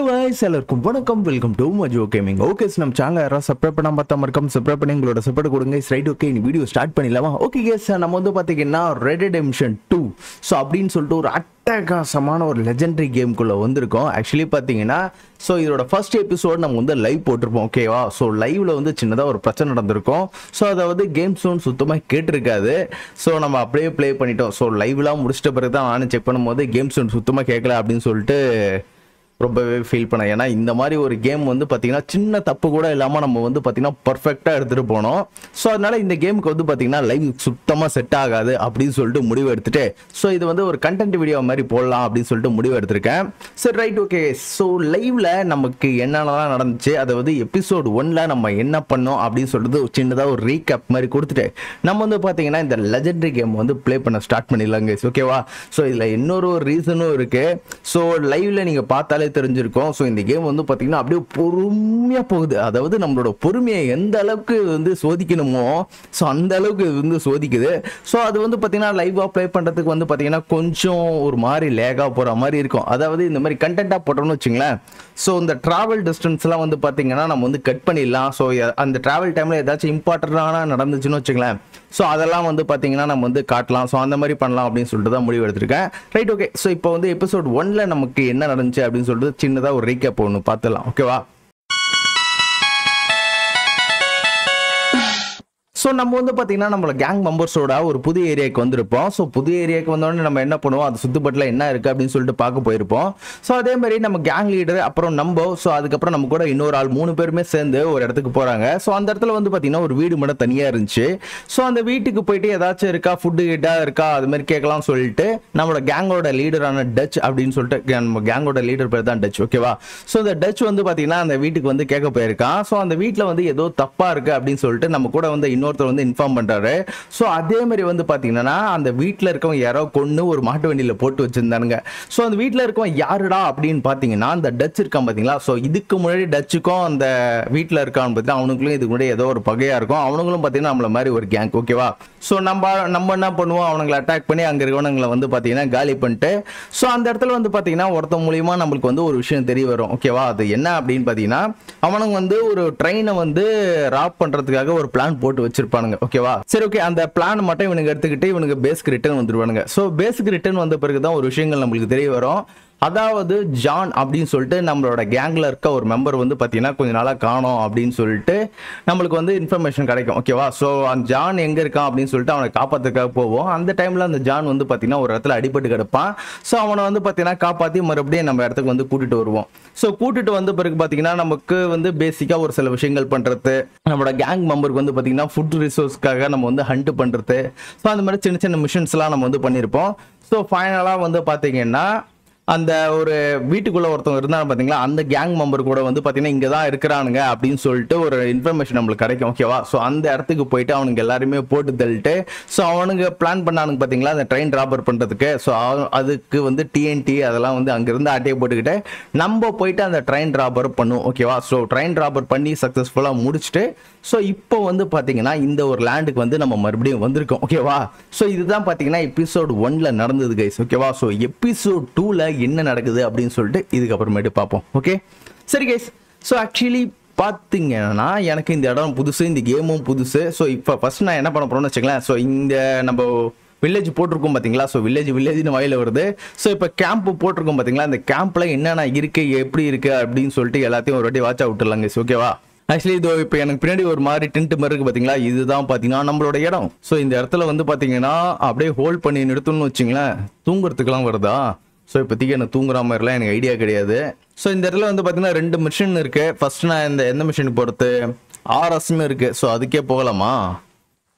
guys, எல்லாருக்கும் வணக்கம். Welcome to Majo gaming. Okay, நம்ம சேனலை யாராவது சப்ஸ்கிரைப் பண்ணாம பார்த்தா மறக்காம சப்ஸ்கிரைப் பண்ணி எங்களோட சப்போர்ட் கொடுங்க. ரைட், ஓகே, இந்த வீடியோ ஸ்டார்ட் பண்ணிடலாமா? ஓகே கேஸ், நம்ம வந்து பார்த்தீங்கன்னா ரெட் ரெடெம்ப்ஷன் 2 ஸோ அப்படின்னு சொல்லிட்டு ஒரு அட்டகாசமான ஒரு லெஜெண்டரி கேம்குள்ளே வந்திருக்கோம். ஆக்சுவலி பார்த்தீங்கன்னா ஸோ இதோட ஃபர்ஸ்ட் எபிசோட் நம்ம வந்து லைவ் போட்டிருப்போம். ஓகேவா? ஸோ லைவ்ல வந்து சின்னதாக ஒரு பிரச்சனை நடந்திருக்கும். ஸோ அதாவது கேம் சவுண்ட் சுத்தமாக கேட்டிருக்காது. ஸோ நம்ம அப்படியே ப்ளே பண்ணிட்டோம். ஸோ லைவ்லாம் முடிச்சிட்ட பிறகு தான் நானும் செக் பண்ணும்போது கேம் சவுண்ட் சுத்தமாக கேட்கல அப்படின்னு சொல்லிட்டு ரொம்பவே ஃபீல் பண்ணேன். ஏன்னா இந்த மாதிரி ஒரு கேம் வந்து பார்த்தீங்கன்னா சின்ன தப்பு கூட இல்லாமல் நம்ம வந்து பார்த்தீங்கன்னா பர்ஃபெக்டாக எடுத்துகிட்டு போனோம். ஸோ அதனால இந்த கேமுக்கு வந்து பார்த்தீங்கன்னா லைவ் சுத்தமாக செட் ஆகாது அப்படின்னு சொல்லிட்டு முடிவு எடுத்துட்டு ஸோ இது வந்து ஒரு கண்டென்ட் வீடியோ மாதிரி போடலாம் அப்படின்னு சொல்லிட்டு முடிவு எடுத்திருக்கேன். சரி, ரைட், ஓகே. ஸோ லைவ்ல நமக்கு என்னென்னலாம் நடந்துச்சு, அதாவது எபிசோட் 1ல நம்ம என்ன பண்ணோம் அப்படின்னு சொல்லிட்டு சின்னதாக ஒரு ரீகேப் மாதிரி கொடுத்துட்டு நம்ம வந்து பார்த்தீங்கன்னா இந்த லெஜெண்டரி கேம் வந்து ப்ளே பண்ண ஸ்டார்ட் பண்ணிடலாங்க. ஓகேவா? ஸோ இதில் இன்னொரு ரீசனும் இருக்கு. ஸோ லைவ்ல நீங்கள் பார்த்தாலே தெரிஞ்சிருக்கும். ஸோ இந்த கேம் வந்து பார்த்தீங்கன்னா அப்படியே பொறுமையா போகுது. அதாவது நம்மளோட பொறுமையை எந்த அளவுக்கு வந்து சோதிக்கணுமோ ஸோ அந்த அளவுக்கு வந்து சோதிக்குது. ஸோ அது வந்து பார்த்தீங்கன்னா லைவா ப்ளே பண்றதுக்கு வந்து பார்த்தீங்கன்னா கொஞ்சம் ஒரு மாதிரி லேகா போற மாதிரி இருக்கும். அதாவது இந்த மாதிரி கண்டென்ட்டா போட்டோம்னு வச்சுங்களேன். ஸோ இந்த டிராவல் டிஸ்டன்ஸ்லாம் வந்து பார்த்தீங்கன்னா நம்ம வந்து கட் பண்ணிடலாம். ஸோ அந்த டிராவல் டைம்ல ஏதாச்சும் இம்பார்ட்டன்டான நடந்துச்சுன்னு வச்சுங்களேன். ஸோ அதெல்லாம் வந்து பார்த்தீங்கன்னா நம்ம வந்து காட்டலாம். ஸோ அந்த மாதிரி பண்ணலாம் அப்படின்னு சொல்லிட்டு தான் முடிவு எடுத்திருக்கேன். Right, okay. ஸோ இப்போ வந்து எபிசோட் 1ல நமக்கு என்ன நடந்துச்சு அப்படின்னு சொல்லிட்டு சின்னதாக ஒரு ரீகேப் ஒன்று பார்த்துடலாம். ஓகேவா? ஸோ நம்ம வந்து பார்த்தீங்கன்னா நம்மளோட கேங் மெம்பர்ஸோட ஒரு புது ஏரியாவுக்கு வந்திருப்போம். ஸோ புது ஏரியாவுக்கு வந்தோடனே நம்ம என்ன பண்ணுவோம், அது சுற்றுப்பட்டில் என்ன இருக்குது அப்படின்னு சொல்லிட்டு பார்க்க போயிருப்போம். ஸோ அதே மாதிரி நம்ம கேங் லீடர் அப்புறம் நம்ம ஸோ அதுக்கப்புறம் நம்ம கூட இன்னொரு ஆள் 3 பேருமே சேர்ந்து ஒரு இடத்துக்கு போகிறாங்க. ஸோ அந்த இடத்துல வந்து பார்த்தீங்கன்னா ஒரு வீடு மட்டும் தனியாக இருந்துச்சு. ஸோ அந்த வீட்டுக்கு போயிட்டு ஏதாச்சும் இருக்கா, ஃபுட்டு கிட்டா இருக்கா, அது மாதிரி கேட்கலாம் சொல்லிட்டு நம்மளோட கேங்கோட லீடரான டச் அப்படின்னு சொல்லிட்டு நம்ம கேங்கோட லீடர் பேர் தான் டச். ஓகேவா? ஸோ இந்த டச் வந்து பார்த்தீங்கன்னா அந்த வீட்டுக்கு வந்து கேட்க போயிருக்கான். ஸோ அந்த வீட்டில் வந்து ஏதோ தப்பாக இருக்குது அப்படின்னு சொல்லிட்டு நம்ம கூட வந்து இன்னொருத்தர் வந்து இன்ஃபார்ம் பண்றாரு. சோ அதே மாதிரி வந்து பாத்தீங்கன்னா அந்த வீட்ல இருக்கவங்க யாரோ கொன்னு ஒரு மாட்டு வண்டியில போட்டு வச்சிருந்தானுங்க. சோ அந்த வீட்ல இருக்கவங்க யாருடா அப்படின்னு பாத்தீங்கன்னா அந்த டச் இருக்கான் பாத்தீங்களா. சோ இதுக்கு முன்னாடி டச்சுக்கும் அந்த வீட்ல இருக்கான்னு பார்த்தா அவனுங்களும் இதுக்கு முன்னாடி ஏதோ ஒரு பகையா இருக்கும். அவனுங்களும் பாத்தீங்கன்னா நம்மள மாதிரி ஒரு கேங். ஓகேவா? சோ நம்ம என்ன பண்ணுவோம், அவனுங்களை அட்டாக் பண்ணி அங்க இருக்கவனுங்களை வந்து பாத்தீங்கன்னா காலி பண்ணிட்டு சோ அந்த இடத்துல வந்து பாத்தீங்கன்னா ஒருத்த மூலியமா நம்மளுக்கு வந்து ஒரு விஷயம் தெரிய வரும். ஓகேவா? அது என்ன அப்படின்னு பாத்தீங்கன்னா அவனுங்க வந்து ஒரு ட்ரெயினை வந்து ராப் பண்றதுக்காக ஒரு பிளான் போட்டு வச்சிருப்பானுங்க. ஓகேவா? சரி, ஓகே. அந்த பிளான் மட்டும் இவனுக்கு எடுத்துக்கிட்டு இவனுக்கு பேஸ்க்கு ரிட்டர்ன் வந்துருவானுங்க. சோ பேஸ்க்கு ரிட்டர்ன் வந்த பிறகுதான் ஒரு விஷயங்கள் நம்மளுக்கு தெரிய வரும். அதாவது ஜான் அப்படின்னு சொல்லிட்டு நம்மளோட கேங்ல இருக்க ஒரு மெம்பர் வந்து பாத்தீங்கன்னா கொஞ்ச நாளா காணோம் அப்படின்னு சொல்லிட்டு நம்மளுக்கு வந்து இன்ஃபர்மேஷன் கிடைக்கும். ஓகேவா? ஸோ அந்த ஜான் எங்க இருக்கான் அப்படின்னு சொல்லிட்டு அவனை காப்பாத்துக்காக போவோம். அந்த டைம்ல அந்த ஜான் வந்து பாத்தீங்கன்னா ஒரு இடத்துல அடிபட்டு கிடப்பான். ஸோ அவனை வந்து பாத்தீங்கன்னா காப்பாத்தி மறுபடியும் நம்ம இடத்துக்கு வந்து கூட்டிட்டு வருவோம். ஸோ கூட்டிட்டு வந்த பிறகு பாத்தீங்கன்னா நமக்கு வந்து பேசிக்கா ஒரு சில விஷயங்கள் பண்றது, நம்மளோட கேங் மெம்பருக்கு வந்து பாத்தீங்கன்னா ஃபுட் ரிசோர்ஸ்க்காக நம்ம வந்து ஹண்ட் பண்றது, ஸோ அந்த மாதிரி சின்ன சின்ன மிஷன்ஸ் எல்லாம் நம்ம வந்து பண்ணிருப்போம். ஸோ ஃபைனலா வந்து பாத்தீங்கன்னா அந்த ஒரு வீட்டுக்குள்ள ஒருத்தவங்க இருந்தாங்க பாத்தீங்களா, அந்த கேங் மெம்பர் கூட வந்து பாத்தீங்கன்னா இங்க தான் இருக்கிறானுங்க அப்படின்னு சொல்லிட்டு ஒரு இன்ஃபர்மேஷன் நம்மளுக்கு கிடைக்கும். ஓகேவா? ஸோ அந்த இடத்துக்கு போயிட்டு அவனுக்கு எல்லாருமே போட்டு தள்ளிட்டு ஸோ அவனுங்க பிளான் பண்ணானுங்க பாத்தீங்களா அந்த ட்ரெயின் ராபர் பண்றதுக்கு. ஸோ அதுக்கு வந்து டிஎன்டி அதெல்லாம் வந்து அங்கிருந்து அட்டையை போட்டுக்கிட்டு நம்ம போயிட்டு அந்த ட்ரெயின் ராபர் பண்ணுவோம். ஓகேவா? ஸோ ட்ரெயின் ராபர் பண்ணி சக்சஸ்ஃபுல்லா முடிச்சுட்டு ஸோ இப்போ வந்து பாத்தீங்கன்னா இந்த ஒரு லேண்டுக்கு வந்து நம்ம மறுபடியும் வந்திருக்கோம். ஓகேவா? ஸோ இதுதான் பாத்தீங்கன்னா எபிசோட் 1ல நடந்தது கைஸ். ஓகேவா? ஸோ எபிசோட் 2ல என்ன நடக்குது அப்படின்னு சொல்லிட்டு இதுக்கப்புறமேட்டு பார்ப்போம். ஓகே, சரி கைஸ். ஸோ ஆக்சுவலி பார்த்தீங்கன்னா எனக்கு இந்த இடம் புதுசு, இந்த கேமும் புதுசு. ஸோ இப்போ ஃபர்ஸ்ட் நான் என்ன பண்ண போறோம்னு வச்சுக்கலாம். ஸோ இந்த நம்ம வில்லேஜ் போட்டிருக்கோம் பாத்தீங்களா. ஸோ வில்லேஜ்னு வாயில வருது. ஸோ இப்போ கேம்ப் போட்டிருக்கோம் பாத்தீங்களா. இந்த கேம்ப்ல என்னென்ன இருக்கு, எப்படி இருக்கு அப்படின்னு சொல்லிட்டு எல்லாத்தையும் ஒரு வாட்டி வாட்ச் விட்டுலாங்க. ஓகேவா? ஆக்சுவலி இதோ இப்போ எனக்கு பின்னாடி ஒரு மாதிரி டென்ட் மாதிரி இருக்கு பாத்தீங்களா. இதுதான் பாத்தீங்கன்னா நம்மளோட இடம். ஸோ இந்த இடத்துல வந்து பாத்தீங்கன்னா அப்படியே ஹோல்ட் பண்ணி நிறுத்தணும்னு வச்சுங்களேன். தூங்குறதுக்கெல்லாம் வருதா. ஸோ இப்போதைக்கு எனக்கு தூங்குற மாதிரிலாம் எனக்கு ஐடியா கிடையாது. ஸோ இந்த இடத்துல வந்து பார்த்தீங்கன்னா 2 மிஷின் இருக்கு. ஃபர்ஸ்ட் நான் எந்த மிஷினுக்கு பொறுத்து ஆர்எஸ்ன்னு இருக்கு. ஸோ அதுக்கே போகலாமா?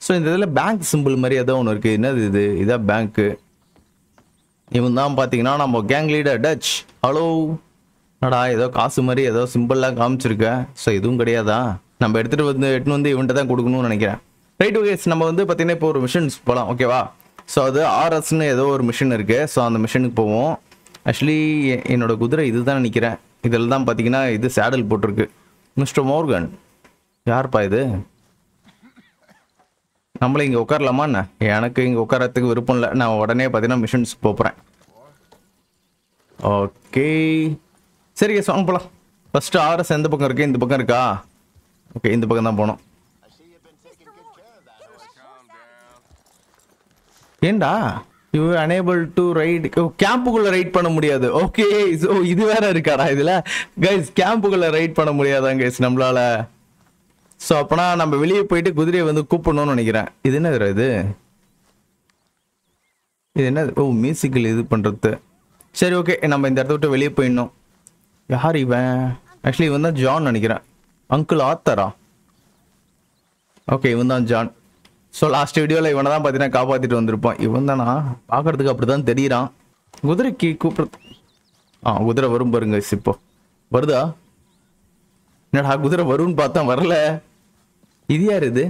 ஸோ இந்த இதில் பேங்க் சிம்பிள் மாதிரி ஏதோ ஒன்று இருக்கு. என்னது இதான் பேங்க்கு. இவன் தான் பார்த்தீங்கன்னா நம்ம கேங் லீடர் டச். ஹலோ, என்னடா ஏதோ காசு மாதிரி ஏதோ சிம்பிளாக காமிச்சிருக்க. ஸோ இதுவும் கிடையாதா? நம்ம எடுத்துகிட்டு வந்து இவன்ட்ட தான் கொடுக்கணும்னு நினைக்கிறேன். Right, okay. நம்ம வந்து பார்த்தீங்கன்னா இப்போ ஒரு மிஷின்ஸ் போகலாம். ஓகேவா? ஸோ அது ஆர்எஸ்ன்னு ஏதோ ஒரு மிஷின் இருக்கு. ஸோ அந்த மிஷினுக்கு போவோம். ஆக்சுவலி என்னோட குதிரை இதுதான் நினைக்கிறேன். இதில் தான் பார்த்தீங்கன்னா இது சேடல் போட்டிருக்கு. மிஸ்டர் மோர்கன் யார்ப்பா இது? நம்மள இங்கே உட்காரலாமா என்ன? எனக்கு இங்கே உட்காரத்துக்கு விருப்பம் இல்லை. நான் உடனே பார்த்தீங்கன்னா மிஷின்ஸ் போகிறேன். ஓகே, சரி கேஸ் வாங்க போகலாம். ஃபஸ்ட்டு ஆர்எஸ் எந்த பக்கம் இருக்கு? இந்த பக்கம் இருக்கா? ஓகே, இந்த பக்கம் தான் போனோம். ஏண்டா யூ அனேபிள் டு ரைட், கேம்புக்குள்ள ரைட் பண்ண முடியாது. ஓகே, ஸோ இது வேற இருக்காடா இதுல கைஸ், கேம்புக்குள்ள ரைட் பண்ண முடியாதான் கைஸ் நம்மளால. ஸோ அப்பனா நம்ம வெளியே போயிட்டு குதிரையை வந்து கூப்பிடணும்னு நினைக்கிறேன். இது என்ன இது? இது என்ன? ஓ, மியூசிக்கல் இது பண்றது. சரி ஓகே, நம்ம இந்த இடத்த விட்டு வெளியே போயிடணும். யார் இவன்? ஆக்சுவலி இவன் தான் ஜான் நினைக்கிறேன். அங்கிள் ஆத்தரா? ஓகே, இவன் தான் ஜான். ஸோ லாஸ்ட் வீடியோவில் இவனை தான் பார்த்தீங்கன்னா காப்பாற்றிட்டு வந்திருப்பான். இவன் தானா? பார்க்கறதுக்கு அப்படி தான் தெரியுறான். குதிரைக்கு கூப்பிட்றது. குதிரை வரும் பாருங்க. இப்போ வருதா? என்னடா குதிரை வரும்னு பார்த்தா வரல. இது யார் இது?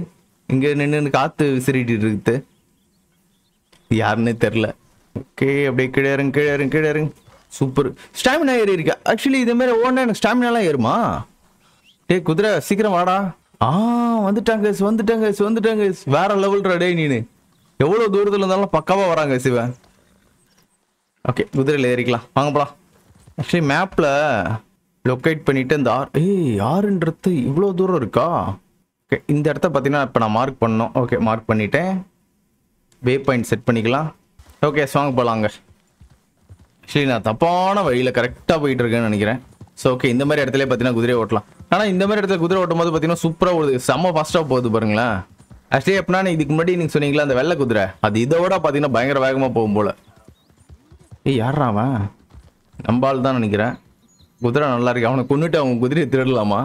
இங்கே நின்று காற்று விசிறிட்டு இருக்குது. யாருன்னே தெரில. ஓகே, அப்படியே கீழே இறங்க. சூப்பர். ஸ்டாமினா ஏறி இருக்கா? ஆக்சுவலி இதே மாதிரி ஓடனா எனக்கு ஸ்டாமினாலாம் ஏறுமா? டேய் குதிரை சீக்கிரம் வாடா. வந்துட்டாங்க. வேற லெவல் டே நீனு. எவ்வளோ தூரத்தில் இருந்தாலும் பக்காவாக வராங்க சிவன். ஓகே, குதிரையில் ஏறிக்கலாம். வாங்க போலாம். ஆக்சுவலி மேப்பில் லொக்கேட் பண்ணிவிட்டு இந்த ஆறுன்றது இவ்வளோ தூரம் இருக்கா? ஓகே, இந்த இடத்த பார்த்தீங்கன்னா இப்போ நான் மார்க் பண்ணோம். ஓகே, மார்க் பண்ணிவிட்டேன். வே பாயிண்ட் செட் பண்ணிக்கலாம். ஓகே, வாங்க போகலாங்க. ஆக்சுவலி நான் தப்பான வழியில் கரெக்டாக போயிட்டு இருக்கேன்னு நினைக்கிறேன். ஸோ ஓகே, இந்த மாதிரி இடத்துல பார்த்தீங்கன்னா குதிரையை ஓட்டலாம். ஆனால் இந்த மாதிரி இடத்துல குதிரை ஓட்டும் போது பார்த்தீங்கன்னா சூப்பராக ஓடுது. செம்ம ஃபாஸ்ட்டாக போகுது பாருங்களேன். ஆக்சுவலி எப்படின்னா இதுக்கு முன்னாடி நீங்கள் சொன்னீங்களா அந்த வெள்ளை குதிரை, அது இதோட பார்த்தீங்கன்னா பயங்கர வேகமாக போகும் போல். யாரா அவன்? நம்பால் தான் நினைக்கிறேன். குதிரை நல்லா இருக்கு. அவனை கொண்டுட்டு அவங்க குதிரையை திருடலாமா?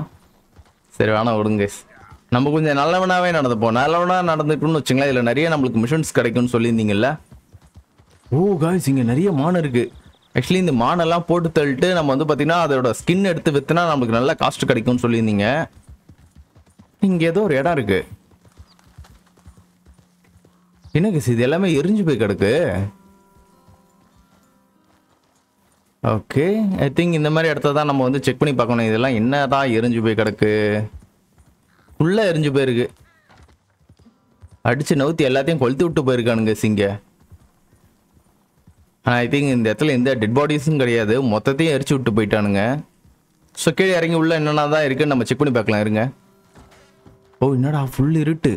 சரி வேணாம், விடுங்க. நம்ம கொஞ்சம் நல்லவனாகவே நடந்துப்போம். நல்லவனாக நடந்துட்டோம்னு வச்சுங்களேன், இதில் நிறைய நம்மளுக்கு மிஷன்ஸ் கிடைக்கும்னு சொல்லியிருந்தீங்கல்ல. ஓ காய்ஸ், இங்கே நிறைய மான் இருக்குது. ஆக்சுவலி இந்த மானெல்லாம் போட்டு தள்ளிட்டு நம்ம வந்து பார்த்தீங்கன்னா அதோட ஸ்கின் எடுத்து விற்றுனா நம்மளுக்கு நல்ல காஸ்ட் கிடைக்கும்னு சொல்லியிருந்தீங்க. இங்கே ஏதோ ஒரு இடம் இருக்குது. என்னங்க இது எல்லாமே எரிஞ்சு போய் கிடக்கு. ஓகே, ஐ திங்க் இந்த மாதிரி இடத்த தான் நம்ம வந்து செக் பண்ணி பார்க்கணும். இதெல்லாம் என்னதான் எரிஞ்சு போய் கிடக்கு? ஃபுல்லாக எரிஞ்சு போயிருக்கு. அடித்து நவுத்தி எல்லாத்தையும் கொளுத்தி விட்டு போயிருக்கானுங்க சிங்க. ஐ திங்க் இந்த இடத்துல எந்த டெட் பாடிஸும் கிடையாது, மொத்தத்தையும் எரிச்சு விட்டு போயிட்டானுங்க. ஸோ கீழே இறங்கி உள்ள என்னென்ன தான் இருக்குன்னு நம்ம செக் பண்ணி பார்க்கலாம். இருங்க. ஓ என்னடா ஃபுல் இருட்டு.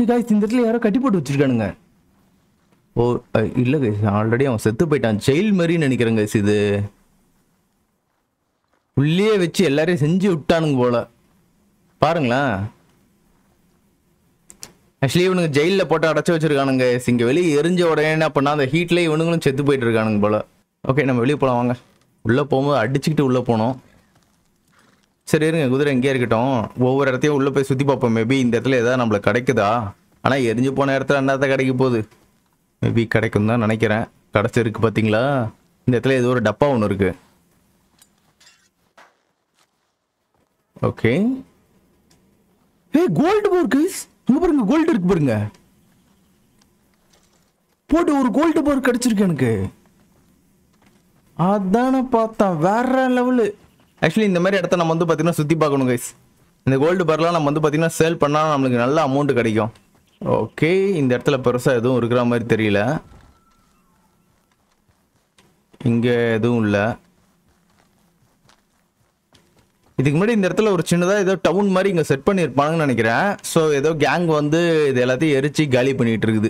காய்ஸ், இந்த இடத்துல யாரோ கட்டி போட்டு வச்சிருக்கானுங்க. ஓ இல்லை கைஸ், ஆல்ரெடி அவன் செத்து போயிட்டான். ஜெயில் மாதிரின்னு நினைக்கிறேன் கைஸ். இது உள்ளே வச்சு எல்லாரையும் செஞ்சு விட்டானுங்க போல பாருங்களேன். ஆக்சுவலி இவனுக்கு ஜெயிலில் போட்டு அடைச்சி வச்சிருக்கானுங்க. இங்கே வெளியே எரிஞ்ச உடனே என்ன பண்ணா அந்த ஹீட்லேயே இவனுங்களும் செத்து போயிட்டு இருக்கானுங்க போல. ஓகே, நம்ம வெளியே போகலாம் வாங்க. உள்ளே போகும்போது அடிச்சுக்கிட்டு உள்ளே போனோம். சரி இருங்க, குதிரை எங்கேயே இருக்கட்டும். ஒவ்வொரு இடத்தையும் உள்ளே போய் சுற்றி பார்ப்போம். மேபி இந்த இடத்துல எதாவது நம்மளுக்கு கிடைக்குதா? ஆனால் எரிஞ்சு போன இடத்துல என்னத்த கிடைக்க போகுது? மேபி கிடைக்கும் தான் நினைக்கிறேன். கிடச்சிருக்கு பார்த்தீங்களா? இந்த இடத்துல ஏதோ ஒரு டப்பா ஒன்று இருக்கு. ஓகே, கோல்டு போர் கைஸ், அங்க பாருங்க கோல்டு இருக்கு பாருங்க. போட்டு ஒரு கோல்டு போர் கிடைச்சிருக்கு எனக்கு. அதான பார்த்தா வேற லெவலு. ஆக்சுவலி இந்த மாதிரி இடத்த நம்ம வந்து பார்த்தீங்கன்னா சுற்றி பார்க்கணும் கைஸ். இந்த கோல்டு பார்லாம் நம்ம வந்து பார்த்தீங்கன்னா சேல் பண்ணால் நம்மளுக்கு நல்ல அமௌண்ட் கிடைக்கும். ஓகே, இந்த இடத்துல பெருசாக எதுவும் இருக்கிற மாதிரி தெரியல. இங்கே எதுவும் இல்லை. இதுக்கு முன்னாடி இந்த இடத்துல ஒரு சின்னதாக ஏதோ டவுன் மாதிரி இங்கே செட் பண்ணியிருப்பாங்கன்னு நினைக்கிறேன். ஸோ ஏதோ கேங் வந்து இது எல்லாத்தையும் எரிச்சு காலி பண்ணிட்டு இருக்குது.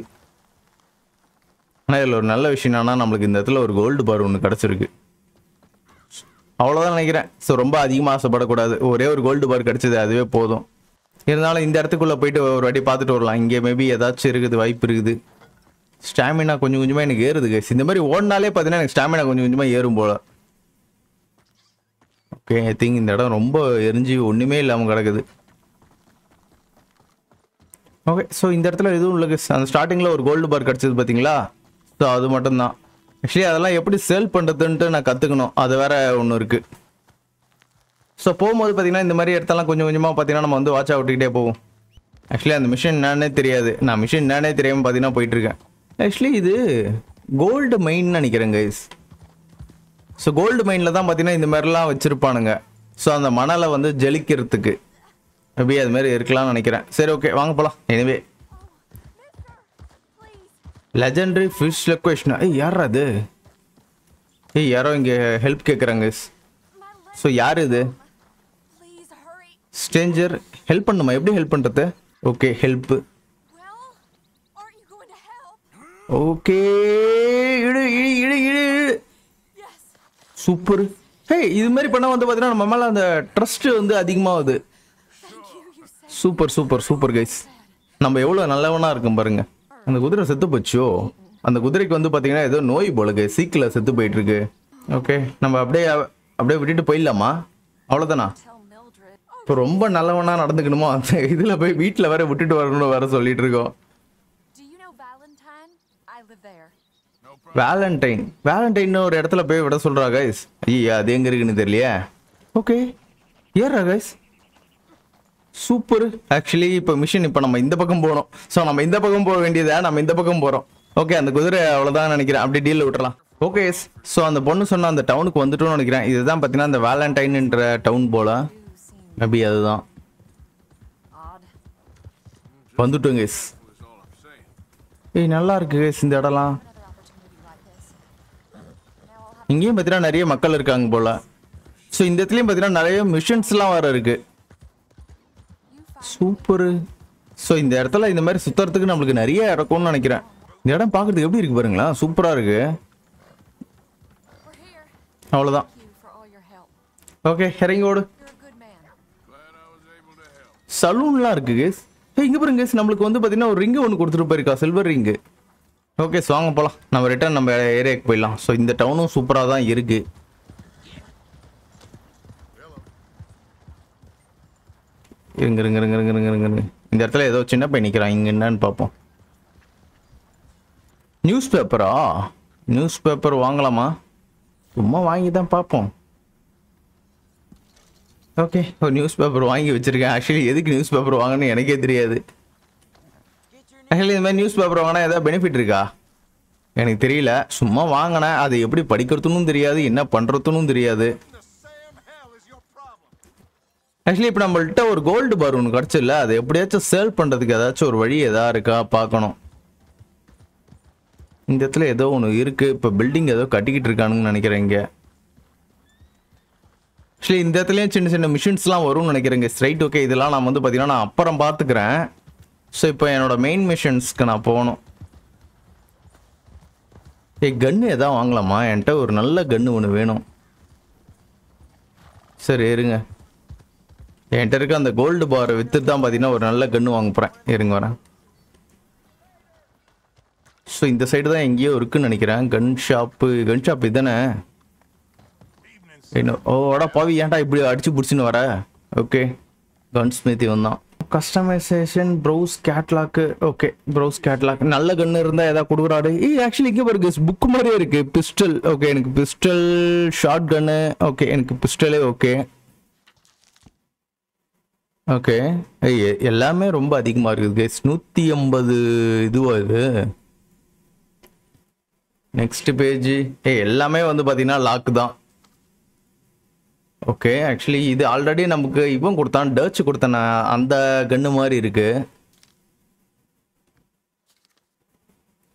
ஆனால் இதில் ஒரு நல்ல விஷயம் என்னன்னா நம்மளுக்கு இந்த இடத்துல ஒரு கோல்டு பார் ஒன்று கிடச்சிருக்கு. அவ்வளோதான் நினைக்கிறேன். ஸோ ரொம்ப அதிகமாக ஆசைப்படக்கூடாது. ஒரே ஒரு கோல்டு பார் கிடச்சிது, அதுவே போதும். இருந்தாலும் இந்த இடத்துக்குள்ளே போயிட்டு ஒரு வாட்டி பார்த்துட்டு வரலாம். இங்கே மேபி ஏதாச்சும் இருக்குது, வாய்ப்பு இருக்குது. ஸ்டாமினா கொஞ்சம் கொஞ்சமாக எனக்கு ஏறுது கைஸ். இந்த மாதிரி ஓடினாலே பார்த்தீங்கன்னா எனக்கு ஸ்டாமினா கொஞ்சம் கொஞ்சமாக ஏறும் போல். ஓகே, ஐ திங்க் இந்த இடம் ரொம்ப எரிஞ்சு ஒன்றுமே இல்லாமல் கிடக்குது. ஓகே, ஸோ இந்த இடத்துல எதுவும் இல்லை. அந்த ஸ்டார்டிங்கில் ஒரு கோல்டு பார் கிடச்சிது பார்த்தீங்களா? ஸோ அது மட்டும்தான். ஆக்சுவலி அதெல்லாம் எப்படி சேல் பண்ணுறதுன்ட்டு நான் கற்றுக்கணும். அது வேற ஒன்று இருக்குது. ஸோ போகும்போது பார்த்தீங்கன்னா இந்த மாதிரி இடத்தெல்லாம் கொஞ்சம் கொஞ்சமாக பார்த்தீங்கன்னா நம்ம வந்து வாட்ச் விட்டுக்கிட்டே போவோம். ஆக்சுவலி அந்த மிஷின் என்னன்னே தெரியாது. நான் மிஷின் என்னன்னே தெரியாமல் பார்த்தீங்கன்னா போயிட்டுருக்கேன். ஆக்சுவலி இது கோல்டு மைன்னு நினைக்கிறேன் கைஸ். ஸோ கோல்டு மைனில் தான் பார்த்தீங்கன்னா இந்த மாதிரிலாம் வச்சுருப்பானுங்க. ஸோ அந்த மணலை வந்து ஜலிக்கிறதுக்கு மேபி அது மாதிரி இருக்கலாம்னு நினைக்கிறேன். சரி ஓகே, வாங்க போகலாம். எனிவே லெஜெண்டரி ஃபிஷ் லொக்கேஷனா? யாரா அது? யாரோ இங்கே ஹெல்ப் கேட்குறாங்க. ஸோ யார் இது? Please hurry. ஸ்ட்ரேஞ்சர். ஹெல்ப் பண்ணுமா? எப்படி ஹெல்ப் பண்ணுறது? Okay help. Well, aren't you going to help? Okay இழு இழு இழு இழு இழு. Yes. சூப்பர். ஹே இது மாதிரி பண்ணால் வந்து பார்த்தீங்கன்னா நம்ம மேலே அந்த ட்ரஸ்ட் வந்து அதிகமாகுது. Thank you. You said super super super guys. நம்ம எவ்வளோ நல்லவனா இருக்கும் பாருங்க. அந்த குதிரை செத்து போச்சோ. அந்த குதிரைக்கு வந்து பார்த்தீங்கன்னா ஏதோ நோய் போலுக்கு சீக்கில் செத்து போயிட்டு இருக்கு. ஓகே நம்ம அப்படியே அப்படியே விட்டுட்டு போயிடலாமா? அவ்வளோதானா? tell Mildred. இப்போ ரொம்ப நல்லவனா நடந்துக்கணுமோ அந்த இதில் போய் வீட்டில் வேற விட்டுட்டு வரணும்னு வேற சொல்லிட்டு இருக்கோம். Do you know Valentine? I live there. Valentine ஒரு இடத்துல போய் விட சொல்றா கைஸ். ஐயா அது எங்க இருக்குன்னு தெரியலையே. ஓகே ஏறா கைஸ். சூப்பர். ஆக்சுவலி இப்போ மிஷன் இப்போ நம்ம இந்த பக்கம் போகணும். ஸோ நம்ம இந்த பக்கம் போக வேண்டியதா நம்ம இந்த பக்கம் போகிறோம். ஓகே அந்த குதிரை அவ்வளோதான் நினைக்கிறேன். அப்படி டீலில் விட்டுறலாம். ஓகே ஸோ அந்த பொண்ணு சொன்ன அந்த டவுனுக்கு வந்துட்டோம்னு நினைக்கிறேன். இதுதான் பார்த்தீங்கன்னா அந்த வேலண்டைன்ன்ற டவுன் போல. மேபி அதுதான் Odd. வந்துட்டோம் கைஸ். ஏய் நல்லா இருக்கு கைஸ் இந்த இடம்லாம். Another opportunity like this. Now I'll have இங்கேயும் பார்த்தீங்கன்னா நிறைய மக்கள் இருக்காங்க போல. ஸோ இந்த இடத்துலையும் பார்த்தீங்கன்னா நிறைய மிஷன்ஸ்லாம் வேற இருக்கு. you find super. ஸோ இந்த இடத்துல இந்த மாதிரி சுத்துறதுக்கு நம்மளுக்கு நிறைய இருக்கும்னு நினைக்கிறேன். இந்த இடம் பார்க்கறதுக்கு எப்படி இருக்கு பாருங்களேன். சூப்பராக இருக்கு. we're here. அவ்வளோதான். Thank you for all your help. Okay இறங்கி ஓடு. You're a good man. சலூன்லாம் இருக்கு கேஸ். இங்கே பாருங்க கேஸ் நம்மளுக்கு வந்து பார்த்தீங்கன்னா ஒரு ரிங்கு ஒன்று கொடுத்துட்டு போயிருக்கா. Silver ring. ஓகே ஸோ வாங்க போகலாம். நம்ம ரிட்டர்ன் நம்ம ஏரியாவுக்கு போயிடலாம். ஸோ இந்த டவுனும் சூப்பராக தான் இருக்கு. இருங்க இருங்க இருங்க இருங்க இருங்க இருங்க இருங்க. இந்த இடத்துல ஏதோ சின்ன பையன் நிற்கிறான். இங்கே என்னன்னு பார்ப்போம். நியூஸ் பேப்பரா? நியூஸ் பேப்பர் வாங்கலாமா? சும்மா வாங்கி தான் பார்ப்போம். ஓகே ஒரு நியூஸ் பேப்பர் வாங்கி வச்சிருக்கேன். ஆக்சுவலி எதுக்கு நியூஸ் பேப்பர் வாங்கன்னு எனக்கே தெரியாது. ஆக்சுவலி இந்த மாதிரி நியூஸ் பேப்பர் வாங்கினா ஏதாவது பெனிஃபிட் இருக்கா எனக்கு தெரியல. சும்மா வாங்கினேன். அது எப்படி படிக்கிறதுன்னு தெரியாது, என்ன பண்ணுறதுன்னு தெரியாது. ஆக்சுவலி இப்போ நம்மள்கிட்ட ஒரு கோல்டு பார் ஒன்று கிடச்சில்ல. அதை எப்படியாச்சும் சேல் பண்ணுறதுக்கு ஏதாச்சும் ஒரு வழி எதா இருக்கா பார்க்கணும். இந்த இடத்துல ஏதோ ஒன்று இருக்குது. இப்போ பில்டிங் ஏதோ கட்டிக்கிட்டு இருக்கானுங்கன்னு நினைக்கிறேன். இங்கே ஆக்சுவலி இந்த இடத்துலையும் சின்ன சின்ன மிஷின்ஸ்லாம் வரும்னு நினைக்கிறேங்க. ஸ்ட்ரைட் ஓகே இதெல்லாம் நான் வந்து பார்த்தீங்கன்னா நான் அப்புறம் பார்த்துக்கிறேன். ஸோ இப்போ என்னோட மெயின் மிஷன்ஸ்க்கு நான் போகணும். கன்று எதாவது வாங்கலாமா? என்கிட்ட ஒரு நல்ல கன்று ஒன்று வேணும். சரி இருங்க. என்கிட்ட இருக்க அந்த கோல்டு பாரை விற்றுட்டு தான் பார்த்தீங்கன்னா ஒரு நல்ல கன்று வாங்க போகிறேன். இருங்க வரேன். ஸோ இந்த சைடு தான் எங்கேயோ இருக்குன்னு நினைக்கிறேன். கன் ஷாப்பு இதுதானே? என்ன ஓடா பாவி ஏன்டா இப்படி அடிச்சு பிடிச்சின்னு வர? ஓகே கன் ஸ்மித்தி வந்தான். Customization browse catalogue. Okay browse catalogue. நல்ல கன்று இருந்தால் எதாவது கொடுக்குறாரு. ஆக்சுவலி இங்கே பாருங்க புக்கு மாதிரியே இருக்கு. பிஸ்டல். ஓகே எனக்கு பிஸ்டல் ஷார்ட் கன்னு. ஓகே எனக்கு பிஸ்டலே ஓகே. ஓகே எல்லாமே ரொம்ப அதிகமாக இருக்குது கேஸ். 150 இதுவா இது? Next page. எல்லாமே வந்து பார்த்தீங்கன்னா லாக் தான். ஓகே ஆக்சுவலி இது ஆல்ரெடி நமக்கு இவன் கொடுத்தான், டர்ச் கொடுத்தான அந்த கன்று மாதிரி இருக்கு.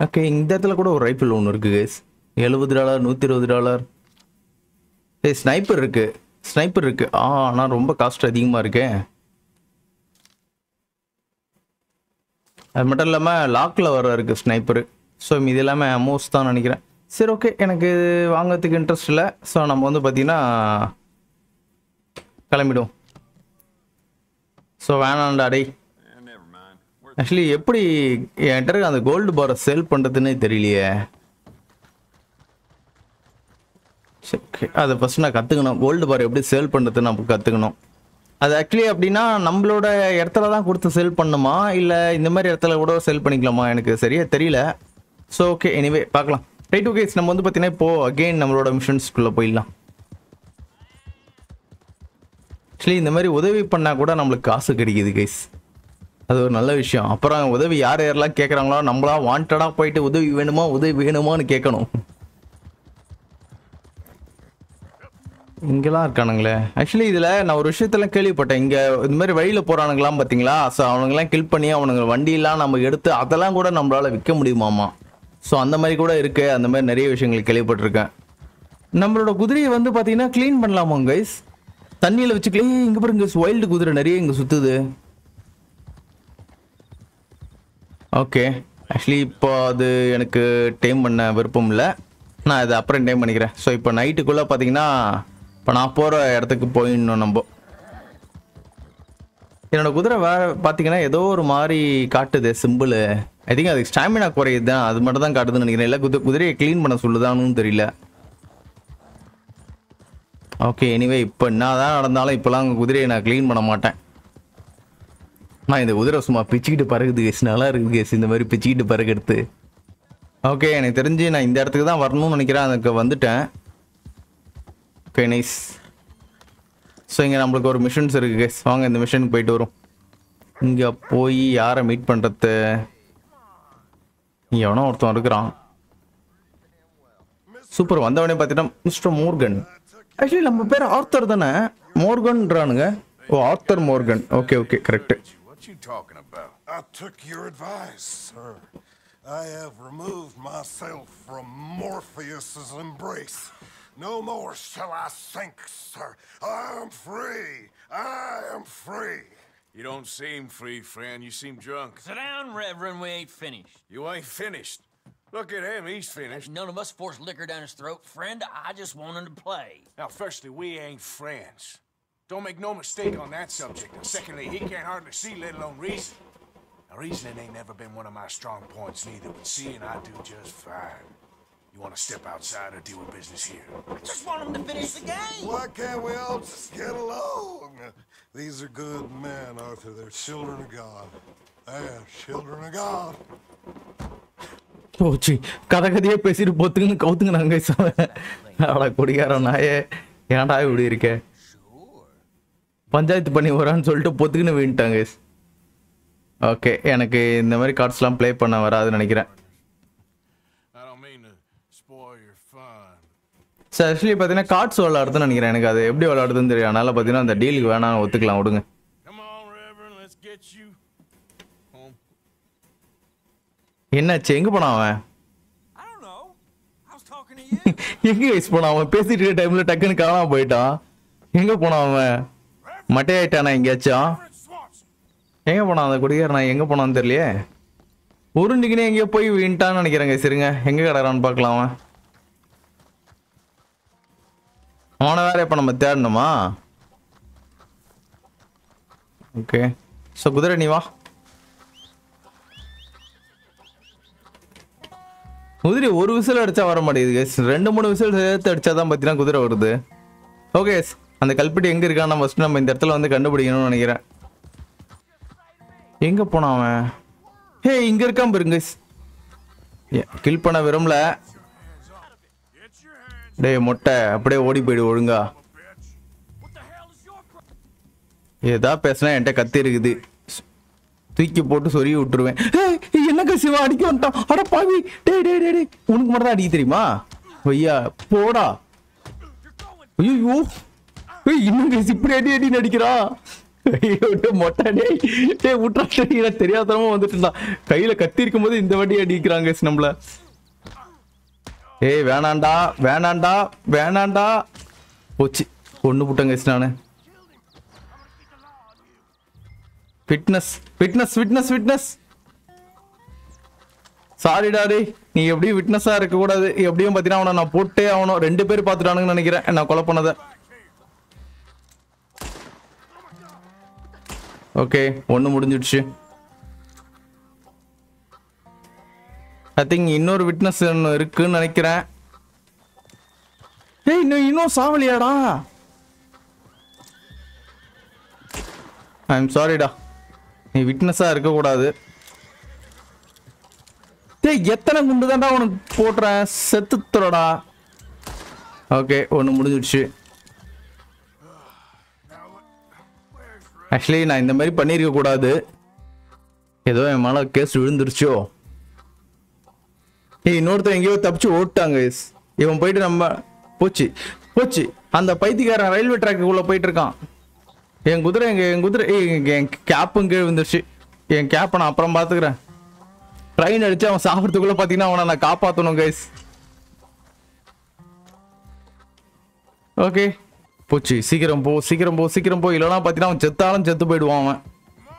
ஓகே இந்த இடத்துல கூட ஒரு ரைஃபிள் ஒன்று இருக்கு கேஸ். $70 $120. ஸ்னைப்பர் இருக்கு. ஸ்னைப்பர் இருக்கு. ஆனால் ரொம்ப காஸ்ட் அதிகமாக இருக்கு. அது மட்டும் இல்லாமல் லாக்கில் வர இருக்கு ஸ்னைப்பரு. ஸோ இது எல்லாமே அமௌஸ் தான் நினைக்கிறேன். சரி ஓகே எனக்கு வாங்கிறதுக்கு இன்ட்ரெஸ்ட் இல்லை. ஸோ நம்ம வந்து பார்த்தீங்கன்னா கிளம்பிடும். ஸோ வேணாண்டா டே. ஆக்சுவலி எப்படி என்கிட்ட அந்த கோல்டு பாரை சேல் பண்ணுறதுன்னே தெரியலையே. சரி அதை ஃபஸ்ட் நான் கற்றுக்கணும். கோல்டு பார் எப்படி சேல் பண்ணுறதுன்னு நம்ம கற்றுக்கணும். அது ஆக்சுவலி அப்படின்னா நம்மளோட இடத்துல தான் கொடுத்து சேல் பண்ணுமா இல்லை இந்த மாதிரி இடத்துல கூட சேல் பண்ணிக்கலாமா எனக்கு சரியாக தெரியல. ஸோ ஓகே எனிவே பார்க்கலாம். ரைட் ஓகே நம்ம வந்து பார்த்தீங்கன்னா இப்போது அகெயின் நம்மளோட மிஷன்ஸ்குள்ளே போயிடலாம். ஆக்சுவலி இந்த மாதிரி உதவி பண்ணால் கூட நம்மளுக்கு காசு கிடைக்குது கைஸ். அது ஒரு நல்ல விஷயம். அப்புறம் உதவி யார் யாரெல்லாம் கேட்குறாங்களோ நம்மளா வாண்டடாக போயிட்டு உதவி வேணுமான்னு கேட்கணும். இங்கெல்லாம் இருக்கானுங்களே. ஆக்சுவலி இதில் நான் ஒரு விஷயத்தெல்லாம் கேள்விப்பட்டேன். இங்கே இந்த மாதிரி வழியில் போகிறானுங்களாம் பார்த்தீங்களா? ஸோ அவனுங்கெல்லாம் கில் பண்ணி அவனுங்க வண்டியெல்லாம் நம்ம எடுத்து அதெல்லாம் கூட நம்மளால் விற்க முடியுமாமா. ஸோ அந்த மாதிரி கூட இருக்குது. அந்த மாதிரி நிறைய விஷயங்கள் கேள்விப்பட்டிருக்கேன். நம்மளோட குதிரையை வந்து பார்த்தீங்கன்னா க்ளீன் பண்ணலாமா கைஸ்? தண்ணியில வச்சுக்கலே. இங்க பாருங்க வைல்டு குதிரை நிறைய இங்க சுத்துது. ஓகே, ஆக்சுவலி இப்போ அது எனக்கு டைம் பண்ண விருப்பம் இல்லை, நான் இதை அப்புறம் டைம் பண்ணிக்கிறேன். ஸோ இப்போ நைட்டுக்குள்ளே பார்த்தீங்கன்னா இப்போ நான் போகிற இடத்துக்கு போயிடணும் நம்ம. என்னோட குதிரை பார்த்தீங்கன்னா ஏதோ ஒரு மாதிரி காட்டுது சிம்பிள். ஐ திங்க் அதுக்கு ஸ்டாமினா குறையுது தான், அது மட்டும் தான் காட்டுதுன்னு நினைக்கிறேன். இல்லை குதிரையை க்ளீன் பண்ண சொல்லுதான்னு தெரியல. ஓகே, எனிவே இப்போ என்ன தான் நடந்தாலும் இப்போலாம் குதிரையை நான் க்ளீன் பண்ண மாட்டேன். நான் இந்த குதிரை சும்மா பிச்சுக்கிட்டு பறகுது கேஸ், நல்லா இருக்குது கேஸ் இந்த மாதிரி பிச்சுக்கிட்டு பறகுறது. ஓகே, எனக்கு தெரிஞ்சு நான் இந்த இடத்துக்கு தான் வரணும்னு நினைக்கிறேன், அதுக்கு வந்துட்டேன். Okay nice. ஸோ இங்கே நம்மளுக்கு ஒரு மிஷன்ஸ் இருக்குது கேஸ், வாங்க இந்த மிஷனுக்கு போயிட்டு வரும். இங்கே போய் யாரை மீட் பண்ணுறது? இங்கே எவனோ ஒருத்தன் இருக்கிறான். சூப்பர், வந்தவனே பார்த்துட்டோம் மிஸ்டர் மோர்கன். ஆக்சுவலி நம்ம பேர் ஆர்த்தர் தானே, மோர்கன்றானுங்க. Oh Arthur Morgan. Okay okay correct. What you talking about? I took your advice, sir. I have removed myself from Morpheus's embrace. No more shall I sink, sir. I am free. I am free. You don't seem free, friend. You seem drunk. Sit down, Reverend. We ain't finished. You ain't finished. Look at him. He's finished. None of us forced liquor down his throat. Friend, I just want him to play. Now, firstly, we ain't friends. Don't make no mistake on that subject. And secondly, he can't hardly see, let alone reason. Now, reasoning ain't never been one of my strong points neither, but seeing I do just fine. You want to step outside or deal with business here? I just want him to finish the game. Why can't we all just get along? These are good men, Arthur. They're children of God. They're children of God. போச்சு, கதை கதையே பேசிட்டு போத்துங்கன்னு கவுத்துங்க நாங்க. அடா குடிகாரன் நாயே, ஏன்டா இப்படி இருக்க? பஞ்சாயத்து பண்ணி வரான்னு சொல்லிட்டு பொத்துக்குன்னு வீண்டாங்க. ஓகே, எனக்கு இந்த மாதிரி கார்ட்ஸ்லாம் ப்ளே பண்ண வராதுன்னு நினைக்கிறேன். I don't mean to spoil your fun. Sir actually பார்த்தீங்கன்னா கார்ட்ஸ் விளாடுறதுன்னு நினைக்கிறேன். எனக்கு அது எப்படி விளாடுறதுன்னு தெரியும். அதனால பார்த்தீங்கன்னா அந்த டீலுக்கு வேணாம், ஒத்துக்கலாம் விடுங்க. Come on, Reverend. Let's get you home. என்னாச்சு, எங்கே போனான் அவன்? I don't know. I was talking to you. எங்கே வயசு போனான் அவன்? பேசிட்டு இருக்க டைம்ல டக்குன்னு காணாம போயிட்டான். எங்கே போனான் அவன்? மட்டையாயிட்டானா எங்கேயாச்சும்? எங்கே போனான் அந்த குடிகாரனா? எங்கே போனான்னு தெரியலையே. உருண்டிக்கினே எங்கேயோ போய் வீண்டான்னு நினைக்கிறேங்க. சரிங்க, எங்கே கிடறான்னு பார்க்கலாம். அவன் அவனை வேற இப்போ நம்ம தேடணுமா? ஓகே, ஸோ குதிரை நீ வா. குதிரை ஒரு விசில் அடிச்சா வர மாட்டேங்குது. 2-3 விசில் சேர்த்து அடிச்சா தான் பார்த்தீங்கன்னா குதிரை வருது. ஓகே, அந்த கல்பிட்டு எங்கே இருக்கான்னு ஃபஸ்ட்டு நம்ம இந்த இடத்துல வந்து கண்டுபிடிக்கணும்னு நினைக்கிறேன். எங்கே போனான் அவன்? ஹே, இங்கே இருக்கான் பாருங்க. கில் பண்ண விரும்பல. டேய் மொட்டை, அப்படியே ஓடி போயிடு ஒழுங்கா. ஏதா பேசுனா என்கிட்ட கத்தி இருக்குது, தூக்கி போட்டு சொருகி விட்டுருவேன். என்னங்க சிவா அடிக்க வந்துட்டான்? அட பாவி, டேய் டேய் டேய், உனக்கு மட்டும் தான் அடிக்க தெரியுமா? ஐயா போடா. ஐயோ, இன்னும் இப்படி அடி அடி நடிக்கிறா. மொட்டை டே டே விட்றா, தெரியாதனமா வந்துட்டு கையில கத்தி இருக்கும் போது இந்த வண்டி அடிக்கிறாங்க நம்மள. ஏய் வேணாண்டா வேணாண்டா வேணாண்டா. போச்சு, ஒண்ணு புட்டங்க நானு. Fitness fitness fitness fitness. சாரிடா டே, நீ எப்படியும் விட்னஸா இருக்க கூடாது. எப்படியும் பாத்தீங்கன்னா அவனை நான் போட்டே ஆகணும். 2 பேர் பாத்துட்டானுங்கன்னு நினைக்கிறேன் நான் கொலை பண்ணத. ஓகே, ஒண்ணு முடிஞ்சிடுச்சு. ஐ திங்க் இன்னொரு விட்னஸ் இருக்குன்னு நினைக்கிறேன். ஏய், இன்னும் சாவலியாடா. ஐ எம் சாரிடா, நீ விட்னஸா இருக்க கூடாது. டேய், எத்தனை குண்டு தான்டா உனக்கு போடுறேன், செத்துறடா. ஓகே, ஒன்று முடிஞ்சிடுச்சு. ஆக்சுவலி நான் இந்த மாதிரி பண்ணியிருக்க கூடாது. ஏதோ என் மேலே கேஸ் விழுந்துருச்சோ. இன்னொருத்தர் எங்கேயோ தப்பிச்சு ஓட்டாங்க. இவன் போயிட்டு நம்ம போச்சு போச்சு. அந்த பைத்தியக்காரன் ரயில்வே ட்ராக்குள்ள போயிட்டு இருக்கான். என் குதிரை என் குதிரை என் கேப்பும் கீழே விழுந்துருச்சு. என் கேப்பை நான் அப்புறம் பார்த்துக்கிறேன். ட்ரெயின் அடிச்சு அவன் சாப்பிட்றதுக்குள்ள பார்த்தீங்கன்னா அவனை நான் காப்பாற்றணும் கைஸ். ஓகே, போச்சு. சீக்கிரம் போ சீக்கிரம் போ சீக்கிரம் போ, இல்லைன்னா பார்த்தீங்கன்னா அவன் செத்தாலும் செத்து போயிடுவான் அவன்.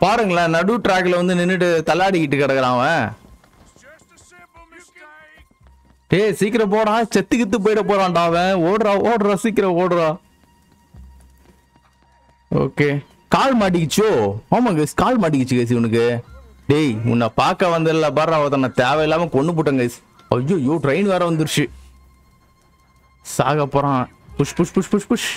பாருங்களேன், நடு ட்ராக்ல வந்து நின்றுட்டு தள்ளாடிக்கிட்டு கிடக்குறான் அவன். டேய் சீக்கிரம் போடா, செத்துக்கித்து போயிட போறான்டா அவன். ஓடுறா ஓடுறா சீக்கிரம் ஓடுறா. ஓகே, கால் மாட்டிக்கிச்சோ. ஆமா கைஸ், கால் மாட்டிக்கிச்சு கைஸ் இவனுக்கு. டேய் உன்னை பார்க்க வந்ததில்ல பாரு, அவன் தேவையில்லாம கொண்டு போட்டேன் கைஸ். ஐயோ ட்ரெயின் வேற வந்துருச்சு. சாக போறான். Push push push push push.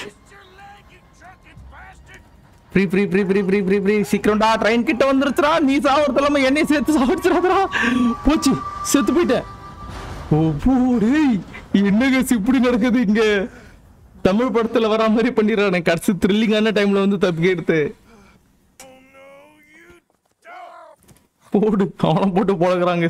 Free free free free free free free. சீக்கிரம்டா, ட்ரெயின் கிட்ட வந்துருச்சுடா. நீ சாவறது இல்லாம என்னையும் சேர்த்து சாவடிச்சிடாதடா. போச்சு, செத்து போயிட்டேன். ஓ டேய், என்ன கைஸ் இப்படி நடக்குது இங்க? தமிழ் படத்துல வர மாதிரி பண்ணிடுறானே, கடைசி த்ரில்லிங்கான டைம்ல வந்து தப்பிக்கிறது. போடு, அவனை போட்டு போலக்குறாங்க.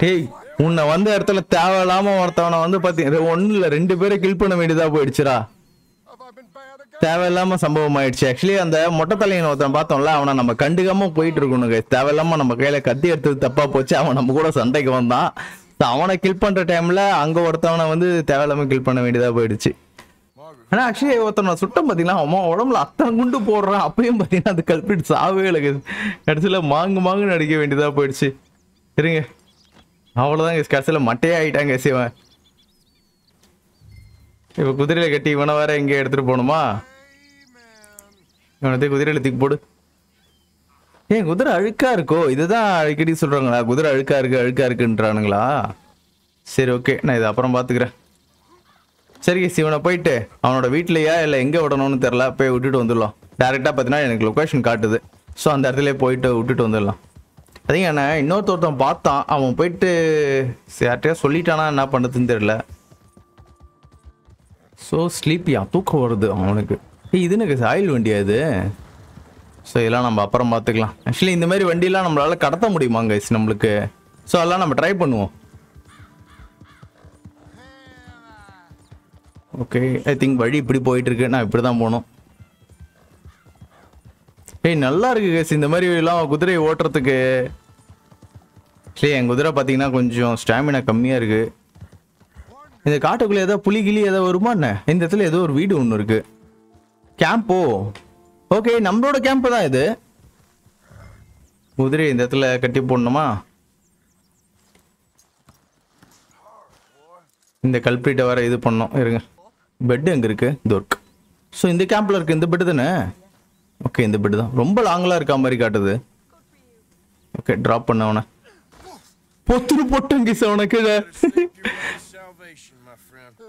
டேய் உன்னை வந்த இடத்துல தேவையில்லாம ஒருத்தவனை வந்து பாத்தீங்க ஒண்ணு இல்ல 2 பேரை கில் பண்ண வேண்டியதா போயிடுச்சுடா. தேவையில்லாம சம்பவம் ஆயிடுச்சு. ஆக்சுவலி அந்த மொட்டை தலையன் ஒருத்தன் பார்த்தோம்ல, அவனை நம்ம கண்டுக்காம போயிட்டு இருக்கணும். தேவையில்லாம நம்ம கையில கத்தி எடுத்தது தப்பா போச்சு. அவன் நம்ம கூட சண்டைக்கு வந்தான். அவனை கில் பண்ற டைம்ல அங்க ஒருத்தவனை வந்து தேவையில்லாம கில் பண்ண வேண்டியதா போயிடுச்சு. ஆனா ஆக்சுவலி ஒருத்தவனை சுட்டம் பாத்தீங்கன்னா அவன் உடம்புல அத்தனை குண்டு போடுறான். அப்பயும் பாத்தீங்கன்னா அது கல்பிட் சாவே இல்லை. கடைசியில மாங்கு அடிக்க வேண்டியதா போயிடுச்சு. சரிங்க, அவ்வளவுதான் கடைசியில மட்டையே ஆயிட்டாங்க சிவன். இப்ப குதிரையில கட்டி இவனை வேற எங்க எடுத்துட்டு போகணுமா? இவனத்தை குதிரையில தூக்கி போடு. ஏன் குதிரை அழுக்கா இருக்கோ? இதுதான் அடிக்கடி சொல்றாங்களா, குதிரை அழுக்கா இருக்குன்றானுங்களா? சரி ஓகே, நான் இதை அப்புறம் பாத்துக்கிறேன். சரி சிவனை போயிட்டு அவனோட வீட்லயா இல்லை எங்க விடணும்னு தெரியல, போய் விட்டுட்டு வந்துடலாம். டேரெக்டா பார்த்தீங்கன்னா எனக்கு லொக்கேஷன் காட்டுது. ஸோ அந்த இடத்துல போயிட்டு விட்டுட்டு வந்துடலாம். அதையும் என்ன இன்னொருத்தன் பார்த்தான், அவன் போயிட்டு யார்கிட்டயா சொல்லிட்டானா என்ன பண்ணுறதுன்னு தெரியல. ஸோ ஸ்லீப்பியா, தூக்கம் வருது அவனுக்கு. இது எனக்கு ஆயில் வண்டியா இது? ஸோ இதெல்லாம் நம்ம அப்புறம் பார்த்துக்கலாம். ஆக்சுவலி இந்த மாதிரி வண்டியெலாம் நம்மளால கடத்த முடியுமா கைஸ் நம்மளுக்கு? ஸோ அதெல்லாம் நம்ம ட்ரை பண்ணுவோம். ஓகே, ஐ திங்க் வழி இப்படி போயிட்டு இருக்கு. நான் இப்படி தான் போகணும். ஏய் நல்லா இருக்கு கைஸ் இந்த மாதிரி எல்லாம் குதிரையை ஓட்டுறதுக்கு. சரி, என் குதிரை பார்த்தீங்கன்னா கொஞ்சம் ஸ்டாமினா கம்மியாக இருக்கு. இந்த காட்டுக்குள்ளே ஏதோ புலி கிளி ஏதோ வருமா என்ன? இந்த இடத்துல ஏதோ ஒரு வீடு ஒன்று இருக்கு. கேம்போ. ஓகே, நம்மளோட கேம்ப் தான் இது. குதிரை இந்த இடத்துல கட்டி போடணுமா? இந்த கல்பிரிட்டை வர இது பண்ணோம். இருங்க, பெட் எங்க இருக்கு? இந்த ஒர்க். ஸோ இந்த கேம்ப்ல இருக்கு இந்த பெட்டு தானே? ஓகே, இந்த பெட்டு தான். ரொம்ப லாங்கெலாம் இருக்கா மாதிரி காட்டுது. ஓகே, ட்ராப் பண்ண அவனை. பொத்துரு பொட்டுங்க அவனை கீழே.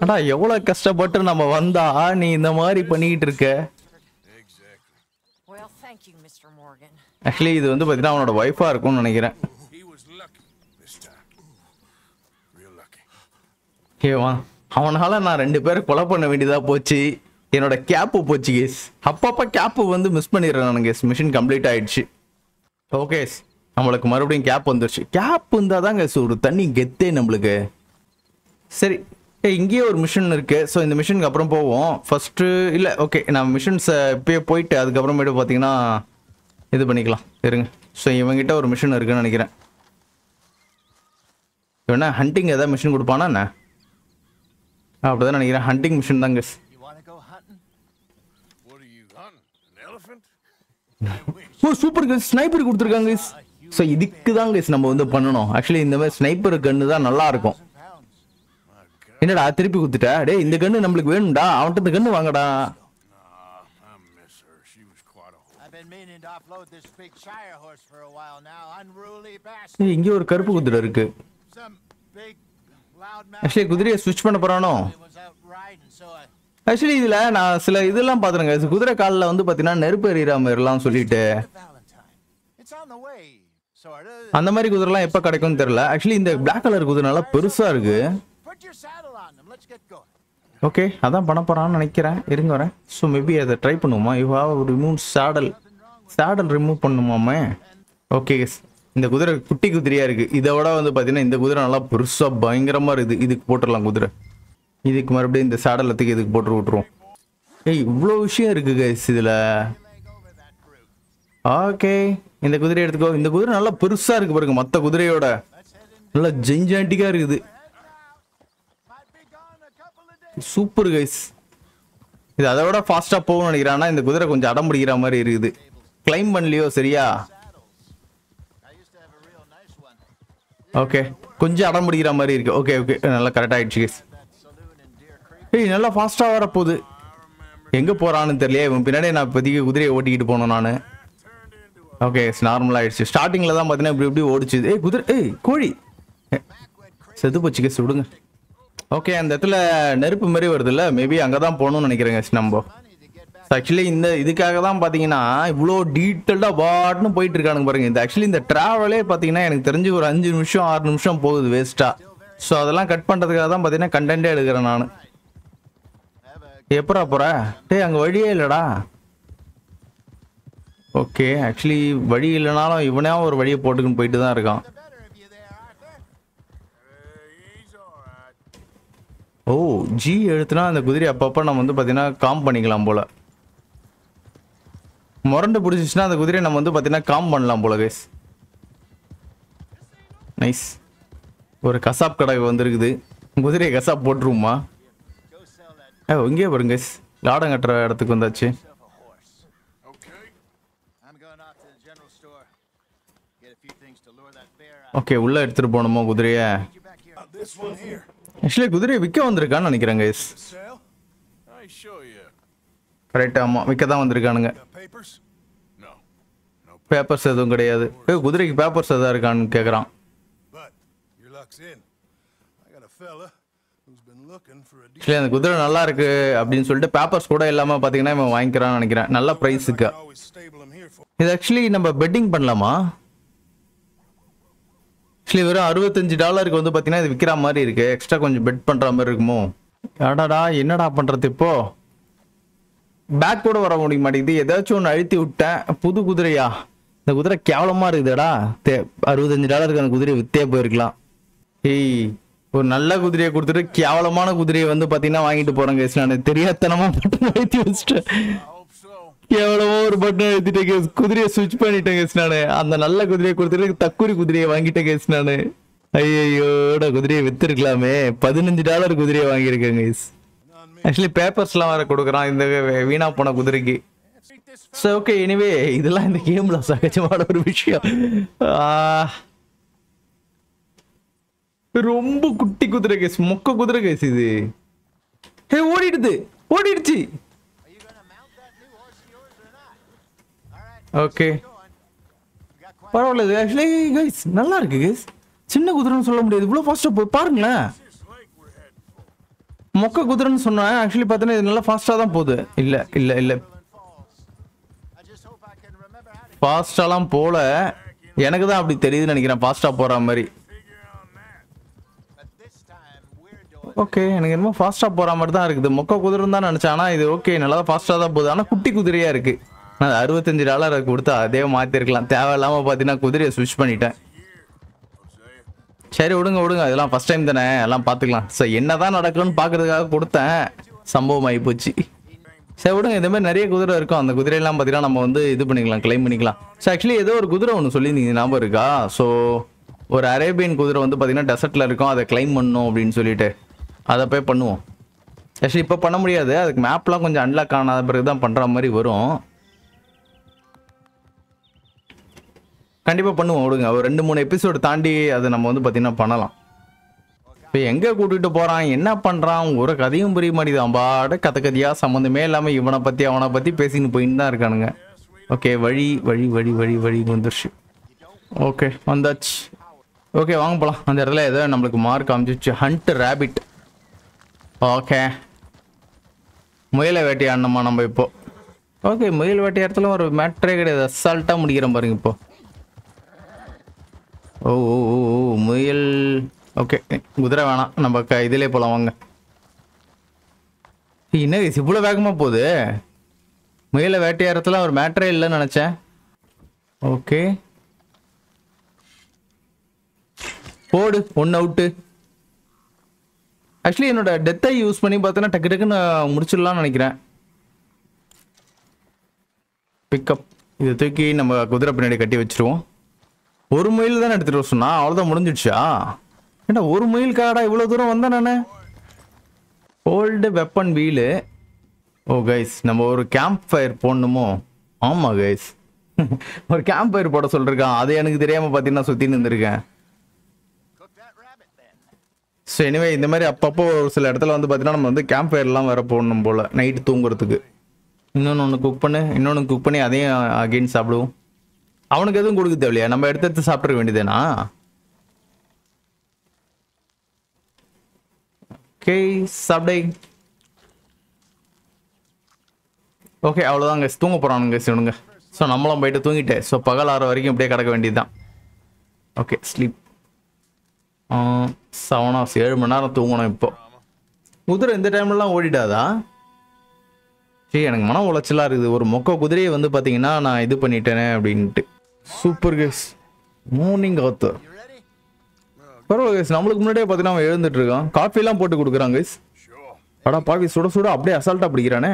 அடா எவ்வளோ கஷ்டப்பட்டு நம்ம வந்தா நீ இந்த மாதிரி பண்ணிக்கிட்டு இருக்க. Well, thank you, Mr. Morgan. Actually இது வந்து பார்த்தீங்கன்னா அவனோட ஒய்ஃபாக இருக்கும்னு நினைக்கிறேன். ஏவா அவனால நான் 2 பேரை கொலை பண்ண வேண்டியதாக போச்சு. என்னோட கேப்பு போச்சு கேஸ். அப்பப்போ கேப்பு வந்து மிஸ் பண்ணிடுறேன் நான் கேஸ். மிஷின் கம்ப்ளீட் ஆயிடுச்சு. ஓகே, நம்மளுக்கு மறுபடியும் கேப் வந்துருச்சு. கேப் இருந்தால் தான் கேஸ் ஒரு தண்ணி கெத்தே நம்மளுக்கு. சரி, இங்கேயே ஒரு மிஷின் இருக்கு. ஸோ இந்த மிஷினுக்கு அப்புறம் போவோம். ஃபர்ஸ்ட்டு இல்லை, ஓகே நான் மிஷின்ஸை இப்போயே போயிட்டு அதுக்கப்புறமேட்டு பார்த்தீங்கன்னா இது பண்ணிக்கலாம். இருங்க. ஸோ இவங்கிட்ட ஒரு மிஷின் இருக்குன்னு நினைக்கிறேன். இவனா ஹண்டிங் ஏதாவது மிஷின் கொடுப்பானா என்ன? அப்படிதான் நினைக்கிறேன். ஹண்டிங் மிஷின் தான் கேஸ். ஓ சூப்பர் கேஸ், ஸ்னைப்பர் கொடுத்துருக்காங்க கேஸ். ஸோ இதுக்கு தான் கேஸ் நம்ம வந்து பண்ணணும். ஆக்சுவலி இந்த மாதிரி ஸ்னைப்பர் கன்று தான் நல்லா இருக்கும். என்னடா திருப்பி குத்துட்டா? டே இந்த கன்று நம்மளுக்கு வேணும்டா. அவன்கிட்ட இந்த கன்று வாங்கடா. இங்கே ஒரு கருப்பு குதிரை இருக்கு. ஆக்சுவலி குதிரையை ஸ்விட்ச் பண்ண போறானோ? ஆக்சுவலி இதுல நான் சில இதெல்லாம் பாத்துறேங்க. குதிரை காலில் வந்து பாத்தீங்கன்னா நெருப்பு எறிகிற மாதிரிலாம் சொல்லிட்டு அந்த மாதிரி குதிரைலாம் எப்ப கிடைக்கும்னு தெரியல. ஆக்சுவலி இந்த பிளாக் கலர் குதிரை நல்லா பெருசா இருக்கு. ஓகே, அதான் பண்ண போறான்னு நினைக்கிறேன். இருங்க வரேன். ஸோ மேபி அதை ட்ரை பண்ணுவோமா? You have remove saddle remove பண்ணுமாமே. ஓகே, இந்த குதிரை குட்டி குதிரையா இருக்கு. இதை விட வந்து பாத்தீங்கன்னா இந்த குதிரை நல்லா பெருசா பயங்கரமா இருக்குது. இதுக்கு போட்டுடலாம் குதிரை. இதுக்கு மறுபடியும் இந்த சேடலத்துக்கு இதுக்கு போட்டு விட்டுருவோம். ஏய் இவ்வளோ விஷயம் இருக்கு கைஸ் இதுல. ஓகே, இந்த குதிரையை எடுத்துக்கோ. இந்த குதிரை நல்லா பெருசா இருக்கு பாருங்க, மற்ற குதிரையோட நல்லா ஜெஞ்சாண்டிக்கா இருக்குது. Super guys. இது அதை விட ஃபாஸ்ட்டாக போகணும்னு நினைக்கிறேன். ஆனால் இந்த குதிரை கொஞ்சம் அடம் பிடிக்கிற மாதிரி இருக்குது. கிளைம் பண்ணலையோ சரியா? ஓகே, கொஞ்சம் அடம் பிடிக்கிற மாதிரி இருக்கு. ஓகே ஓகே, நல்லா கரெக்டாக ஆயிடுச்சு கைஸ். ஏய், நல்லா ஃபாஸ்ட்டாக வரப்போகுது. எங்கே போகிறான்னு தெரியல. இவன் பின்னாடி நான் இப்போதைக்கு குதிரையை ஓட்டிக்கிட்டு போனோம் நான். ஓகே, நார்மலாக ஆயிடுச்சு. ஸ்டார்டிங்கில் தான் பார்த்தீங்கன்னா இப்படி ஓடிச்சு. ஏய் குதிரை, ஏய் கோழி செத்து போச்சு கைஸ், விடுங்க. ஓகே, அந்த இடத்துல நெருப்பு மாதிரி வருது இல்லை, மேபி அங்கே தான் போகணும்னு நினைக்கிறேங்க நம்ம. ஆக்சுவலி இந்த இதுக்காக தான் பார்த்தீங்கன்னா இவ்வளோ டீட்டெயில்டாக பாட்னு போயிட்டு இருக்கானுங்க பாருங்க. இந்த ஆக்சுவலி இந்த ட்ராவலே பார்த்தீங்கன்னா எனக்கு தெரிஞ்சு ஒரு 5 நிமிஷம் 6 நிமிஷம் போகுது வேஸ்ட்டாக. ஸோ அதெல்லாம் கட் பண்ணுறதுக்காக தான் பார்த்தீங்கன்னா கண்டென்ட்டே எடுக்கிறேன் நான். எப்படா போகிற? டேய், அங்கே வழியே இல்லைடா. ஓகே, ஆக்சுவலி வழி இல்லைனாலும் இவனே ஒரு வழியை போட்டுக்குன்னு போயிட்டு தான் இருக்கான். ஓ, ஜி எழுத்துனா அந்த குதிரை அப்பப்போ நம்ம வந்து பார்த்தீங்கன்னா காம் பண்ணிக்கலாம் போல. முரண்டு பிடிச்சிச்சுன்னா அந்த குதிரையை நம்ம வந்து பார்த்தீங்கன்னா காம் பண்ணலாம் போல கைஸ். நைஸ். ஒரு கசாப் கடை வந்திருக்குது. குதிரையை கசாப் போட்டுருவோமா? இங்கேயே பாருங்க கைஸ், லாடம் கட்டுற இடத்துக்கு வந்தாச்சு. ஓகே, உள்ள எடுத்துட்டு போகணுமோ குதிரையை? ஆக்சுவலி குதிரையை விற்க வந்திருக்கான்னு நினைக்கிறேன் கைஸ். கரெக்ட், ஆமாம், விற்க தான் வந்திருக்கானுங்க. பேப்பர்ஸ் எதுவும் கிடையாது. குதிரைக்கு பேப்பர்ஸ் எதாவது இருக்கான்னு கேட்குறான். ஆக்சுவலி அந்த குதிரை நல்லா இருக்கு அப்படின்னு சொல்லிட்டு பேப்பர்ஸ் கூட இல்லாமல் பார்த்தீங்கன்னா இவன் வாங்கிக்கிறான்னு நினைக்கிறேன், நல்ல ப்ரைஸுக்கு. இது ஆக்சுவலி நம்ம பெட்டிங் பண்ணலாமா? ஆக்சுவலி வெறும் $65 வந்து பார்த்தீங்கன்னா இது விற்கிற மாதிரி இருக்கு. எக்ஸ்ட்ரா கொஞ்சம் பெட் பண்ணுற மாதிரி இருக்குமோ? அடாடா, என்னடா பண்ணுறது இப்போ? பேக் கூட வர முடிய மாட்டேங்குது. ஏதாச்சும் ஒன்று அழுத்தி விட்டேன். புது குதிரையா? இந்த குதிரை கேவலமாக இருக்குதுடா. $65 அந்த குதிரையை விற்றே போயிருக்கலாம். ஏய், ஒரு நல்ல குதிரையை கொடுத்துட்டு கேவலமான குதிரையை வந்து பார்த்தீங்கன்னா வாங்கிட்டு போகிறேன் கேஸ். நான் தெரியாதனமாக பட்டன் அழுத்தி வச்சுட்டேன். கேவலமா ஒரு பட்டன் எழுதிட்டேன் கேஸ். குதிரையை சுவிட்ச் பண்ணிட்டேன் கேஸ். நான் அந்த நல்ல குதிரையை கொடுத்துட்டு தக்குரி குதிரையை வாங்கிட்டேன் கேஸ். நான் ஐயோட குதிரையை வித்துருக்கலாமே. $15 குதிரையை வாங்கியிருக்கேன் கேஸ். ஆக்சுவலி பேப்பர்ஸ்லாம் வேற கொடுக்குறான் இந்த வீணா போன குதிரைக்கு. ஸோ ஓகே, எனிவே இதெல்லாம் இந்த கேம்ல சகஜமான ஒரு விஷயம். ரொம்ப குட்டி குதிரை கேஸ், மொக்க குதிரை கேஸ் இது. ஹே, ஓடிடுச்சு. ஓகே, பரவாயில்ல. இது ஆக்சுவலி கைஸ் நல்லா இருக்கு கைஸ். சின்ன குதிரைன்னு சொல்ல முடியாது, இவ்வளோ ஃபாஸ்ட்டாக போய் பாருங்களேன். மொக்க குதிரைன்னு சொன்னேன். ஆக்சுவலி பார்த்தீங்கன்னா இது நல்லா ஃபாஸ்ட்டாக தான் போகுது. இல்லை ஃபாஸ்ட்டாலாம் போல, எனக்கு தான் அப்படி தெரியுதுன்னு நினைக்கிறேன், ஃபாஸ்ட்டாக போகிற மாதிரி. ஓகே, எனக்கு என்னமோ ஃபாஸ்ட்டாக போகிற மாதிரி தான் இருக்குது. மொக்க குதிரைன்னு தான் நினச்சேன். ஆனால் இது ஓகே, நல்லா தான் ஃபாஸ்ட்டாக தான் போகுது. ஆனால் குட்டி குதிரையாக இருக்குது. நான் $65 கொடுத்தா அதே மாற்றிருக்கலாம். தேவையில்லாமல் பார்த்தீங்கன்னா குதிரையை ஸ்விட்ச் பண்ணிட்டேன். சரி, விடுங்க. அதெல்லாம் ஃபஸ்ட் டைம் தானே, எல்லாம் பார்த்துக்கலாம். ஸோ என்ன தான் நடக்கும்னு பார்க்கறதுக்காக கொடுத்தேன், சம்பவம் ஆகி போச்சு. சரி விடுங்க, இந்த மாதிரி நிறைய குதிரை இருக்கும். அந்த குதிரையெல்லாம் பார்த்தீங்கன்னா நம்ம வந்து இது பண்ணிக்கலாம், கிளைம் பண்ணிக்கலாம். ஸோ ஆக்சுவலி ஏதோ ஒரு குதிரை ஒன்று சொல்லியிருந்தீங்க, ஞாபகம் இருக்கா? ஸோ ஒரு அரேபியன் குதிரை வந்து பார்த்தீங்கன்னா டெசர்ட்டில் இருக்கும், அதை கிளைம் பண்ணணும் அப்படின்னு சொல்லிட்டு அதை போய் பண்ணுவோம். ஆக்சுவலி இப்போ பண்ண முடியாது, அதுக்கு மேப்லாம் கொஞ்சம் அன்லாக் ஆனாத பிறகு தான் பண்ணுற மாதிரி வரும். கண்டிப்பாக பண்ணுவோம், விடுங்க. ஒரு 2-3 எபிசோடு தாண்டி அதை நம்ம வந்து பார்த்தீங்கன்னா பண்ணலாம். இப்போ எங்கே கூட்டிகிட்டு போகிறான், என்ன பண்ணுறான், ஒரு கதையும் புரிய மாட்டேங்குது. அம்பாட கதையாக சம்மந்தமே இல்லாமல் இவனை பற்றி அவனை பற்றி பேசின்னு போயின்னு தான் இருக்கானுங்க. ஓகே, வழி வந்துருச்சு. ஓகே, வந்தாச்சு. ஓகே, வாங்க போகலாம். அந்த இடத்துல ஏதோ நம்மளுக்கு மார்க் அமைச்சிச்சு, ஹண்ட் ரேபிட். ஓகே, முயலை வேட்டையாடணுமா நம்ம இப்போ? ஓகே, முயல் வேட்டையாடத்துல ஒரு மேட்ரே கிடையாது, அசால்ட்டாக முடிக்கிறோம் பாருங்க இப்போ. ஓ முயல். ஓகே, குதிரை வேணாம், நம்ம இதிலே போகலாம் வாங்க. என்ன இவ்வளோ வேகமாக போகுது? முயலை வேட்டையாடத்துல ஒரு மேட்ரே இல்லைன்னு நினச்சேன். ஓகே, போடு, 1 அவுட்டு. ஆக்சுவலி என்னோட டெத்தை யூஸ் பண்ணி பார்த்தோன்னா டக்குன்னு முடிச்சிடலாம்னு நினைக்கிறேன். பிக்கப் இதை தூக்கி நம்ம குதிரை பின்னாடி கட்டி வச்சிருவோம். ஒரு மைல் தானே எடுத்துகிட்டு வர சொன்னா, அவ்வளோதான் முடிஞ்சிடுச்சா? ஏன்னா ஒரு மைல் காடா இவ்வளோ தூரம் வந்தேன் நான். Oh gold weapon wheel. Oh guys, நம்ம ஒரு கேம்ப் ஃபயர் போடணுமோ? ஆமாம் கைஸ், ஒரு கேம்ப் ஃபயர் போட சொல்லிருக்கான். அது எனக்கு தெரியாமல் பார்த்தீங்கன்னா சுற்றி நின்றுருக்கேன். ஸோ எனிவே இந்த மாதிரி அப்பப்போ ஒரு சில இடத்துல வந்து பார்த்தீங்கன்னா நம்ம வந்து கேம்ப் ஃபயர்லாம் வேறு போடணும் போல் நைட்டு தூங்குறதுக்கு. இன்னொன்று குக் பண்ணி அதையும் அகெயின் சாப்பிடுவோம். அவனுக்கு எதுவும் கொடுக்க தேவையில்லையா? நம்ம எடுத்து சாப்பிட்ற வேண்டியதேனா? ஓகே சாப்பிடை. ஓகே அவ்வளோதாங்க, தூங்க போகிறானுங்க சிவனுங்க. ஸோ நம்மளும் போயிட்டு தூங்கிட்டு ஸோ பகல் 6 வரைக்கும் இப்படியே கிடக்க வேண்டியது தான். Okay sleep. 7 hours 7 மணி நேரம் தூங்கணும். இப்போ குதிரை இந்த டைம்லலாம் ஓடிடாதா? சரி, எனக்கு மன உளைச்சலாக இருக்குது. ஒரு மொக்க குதிரையை வந்து பார்த்தீங்கன்னா நான் இது பண்ணிட்டேனே அப்படின்ட்டு. Super case. மார்னிங் ஆத்தர் பரவாயில்ல கேஸ். நம்மளுக்கு முன்னாடியே பார்த்தீங்கன்னா அவன் எழுந்துட்டு இருக்கான். காஃபிலாம் போட்டு கொடுக்குறான் கேஸ். அடா பாவி, சுட சுட அப்படியே அசால்ட்டாக பிடிக்கிறானே.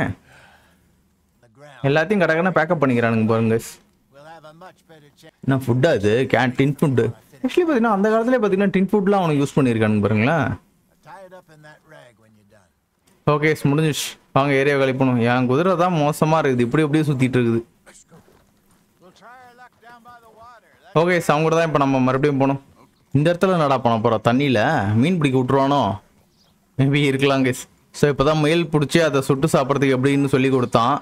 எல்லாத்தையும் கடற்கன பேக்கப் பண்ணிக்கிறானுங்க பாருங்க கேஸ். என்ன ஃபுட்டா இது? டின் ஃபுட்டு. ஆக்சுவலி பார்த்தீங்கன்னா அந்த காலத்துலேயே பார்த்தீங்கன்னா டின் ஃபுட்லாம் அவனுக்கு யூஸ் பண்ணியிருக்கானுங்க பாருங்களேன். ஓகே முடிஞ்சிச்சு, வாங்க ஏரியா கழிப்பணும். என் குதிரை தான் மோசமாக இருக்குது, இப்படி அப்படியே சுற்றிட்டு இருக்குது. ஓகே அவங்க கூட தான் இப்போ நம்ம மறுபடியும் போகணும். இந்த இடத்துல நடா பண்ண போகிறோம். தண்ணியில் மீன் பிடிக்க விட்ருவானோ? மேபி இருக்கலாம் கேஸ். ஸோ இப்போ தான் முயல் பிடிச்சி அதை சுட்டு சாப்பிட்றதுக்கு எப்படின்னு சொல்லி கொடுத்தான்.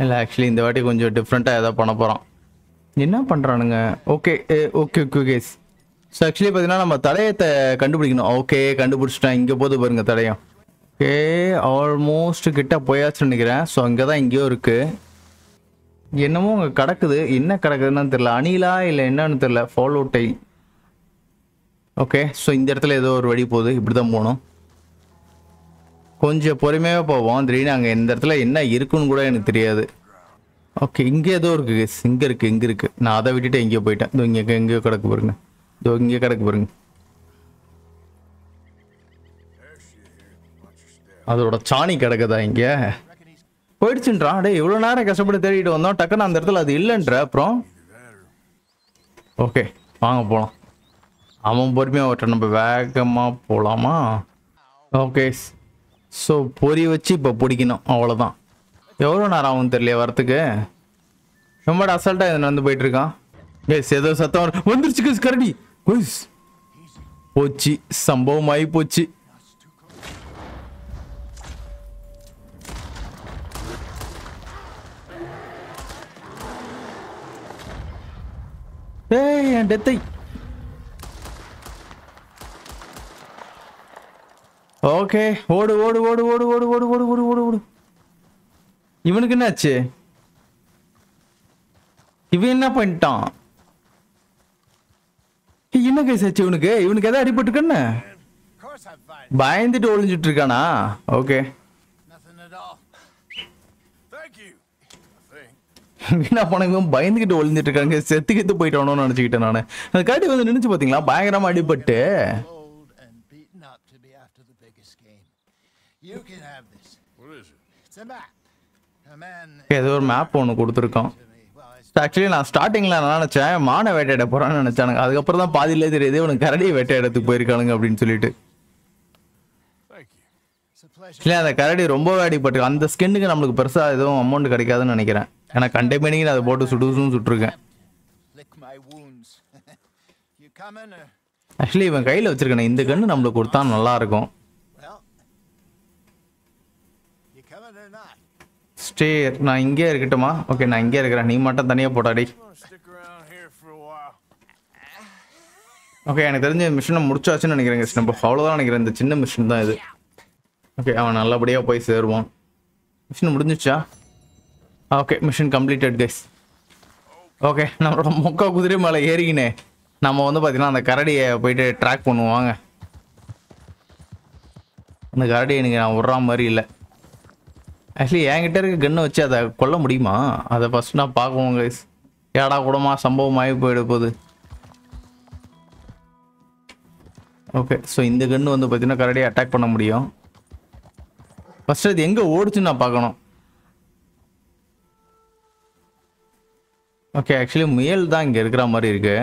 இல்லை ஆக்சுவலி இந்த வாட்டி கொஞ்சம் டிஃப்ரெண்ட்டாக எதாவது பண்ண போகிறோம். என்ன பண்ணுறானுங்க? Okay okay okay guys. So actually பார்த்தீங்கன்னா நம்ம தடயத்தை கண்டுபிடிக்கணும். ஓகே கண்டுபிடிச்சிட்டேன். இங்கே போது பாருங்க தடயம். ஓகே ஆல்மோஸ்ட் கிட்ட போயாச்சுன்னு நினைக்கிறேன். ஸோ அங்கே தான் இங்கேயும் இருக்குது. என்னமோ அங்கே கிடக்குது. என்ன கிடக்குதுன்னு தெரியல. அணிலா இல்லை என்னன்னு தெரியல. Follow tail. ஓகே ஸோ இந்த இடத்துல ஏதோ ஒரு வழி போகுது. இப்படி தான் போகணும். கொஞ்சம் பொறுமையாக போவோம். திடீர்னு அங்கே இந்த இடத்துல என்ன இருக்குன்னு கூட எனக்கு தெரியாது. ஓகே இங்கே ஏதோ இருக்குது கேஸ். இங்கே இருக்குது. நான் அதை விட்டுட்டு எங்கேயோ போயிட்டேன். இதோ இங்கே எங்கேயோ கிடக்கு பாருங்க. இதோ இங்கே கிடக்கு பாருங்க. அதோட சாணி கிடக்குதா இங்கே? போயிடுச்சுன்றான். டே இவ்வளோ நேரம் கஷ்டப்பட்டு தேடிட்டு வந்தோம், டக்குன்னு அந்த இடத்துல அது இல்லைன்ற. அப்புறம் ஓகே வாங்க போகலாம். அவன் பொறுமையாக ஓட்ட, நம்ம வேகமாக போகலாமா? ஓகே ஸோ பொறி வச்சு இப்போ பிடிக்கணும், அவ்வளோதான். எவ்வளோ நேரம் ஆகும் தெரியலையே வரத்துக்கு. ரொம்ப அசால்ட்டாக இதை நடந்து போயிட்டுருக்கான். கேஸ் ஏதோ சத்தம் வந்துருச்சு கேஸ். கரடி குயிஸ் போச்சு, சம்பவம் ஆகி போச்சு. ஏய் என் டெத்தை. ஓகே ஓடு ஓடு ஓடு ஓடு ஓடு ஓடு ஓடு ஓடு ஓடு ஓடு. இவனுக்கு என்னாச்சு? இவன் என்ன பண்ணிட்டான்? என்ன கேஸ் ஆச்சு இவனுக்கு? இவனுக்கு எதாவது அடிபட்டுக்கன்னு பயந்துட்டு ஒளிஞ்சிட்டு இருக்கானா? ஓகே வீணா போனவங்க பயந்துகிட்டு ஒளிஞ்சிட்டு இருக்காங்க. செத்து போயிட்டானோன்னு நினைச்சுக்கிட்டேன் நான். அந்த காட்டி வந்து நினைச்சு பாத்தீங்களா, பயங்கரமா அடிபட்டு. ஏதோ ஒரு மேப் ஒன்று கொடுத்துருக்கோம். ஆக்சுவலி நான் ஸ்டார்டிங்ல நான் நினைச்சேன் மானை வேட்டையிட போறான்னு நினைச்சானுங்க. அதுக்கப்புறம் தான் பாதியிலே தெரியுது உனக்கு கரடி வேட்டையிடத்துக்கு போயிருக்கானுங்க அப்படின்னு சொல்லிட்டு. இல்லை அந்த கரடி ரொம்ப அடிபட்டு அந்த ஸ்கின்னுக்கு நம்மளுக்கு பெருசா எதுவும் அமௌண்ட் கிடைக்காதுன்னு நினைக்கிறேன். ஏன்னா கண்டெய்னிங் அதை போட்டு சுட்டுருக்கேன். ஆக்சுவலி இவன் கையில் வச்சிருக்கேன். இந்த கன்று நம்மளுக்கு கொடுத்தா நல்லா இருக்கும். ஸ்டேர் நான் இங்கே இருக்கட்டுமா? ஓகே நான் இங்கே இருக்கிறேன், நீ மட்டும் தனியாக போட்டாடி. ஓகே எனக்கு தெரிஞ்ச மிஷினை முடிச்சாச்சுன்னு நினைக்கிறேங்க. நம்ம அவ்வளோதான் நினைக்கிறேன். இந்த சின்ன மிஷின் தான் இது. ஓகே அவன் நல்லபடியாக போய் சேருவான். மிஷின் முடிஞ்சிச்சா? Okay mission completed guys. Okay நம்மளோட மொக்கா குதிரை மேலே ஏறிக்கினே நம்ம வந்து பார்த்தீங்கன்னா அந்த கரடியை போயிட்டு ட்ராக் பண்ணுவாங்க. அந்த கரடி எனக்கு நான் விட்ற மாதிரி இல்லை. ஆக்சுவலி என்கிட்ட இருக்க கன்னை வச்சு அதை கொல்ல முடியுமா? அதை ஃபஸ்ட் நான் பார்க்குவோம் கைஸ். ஏடா கூடமா சம்பவம் ஆகி போயிட போகுது. ஓகே ஸோ இந்த கன்று வந்து பார்த்தீங்கன்னா கரடியை அட்டாக் பண்ண முடியும். ஃபஸ்ட்டு அது எங்கே ஓடிச்சுன்னு நான் பார்க்கணும். ஓகே ஆக்சுவலி முயல் தான் இங்கே இருக்கிற மாதிரி இருக்கு.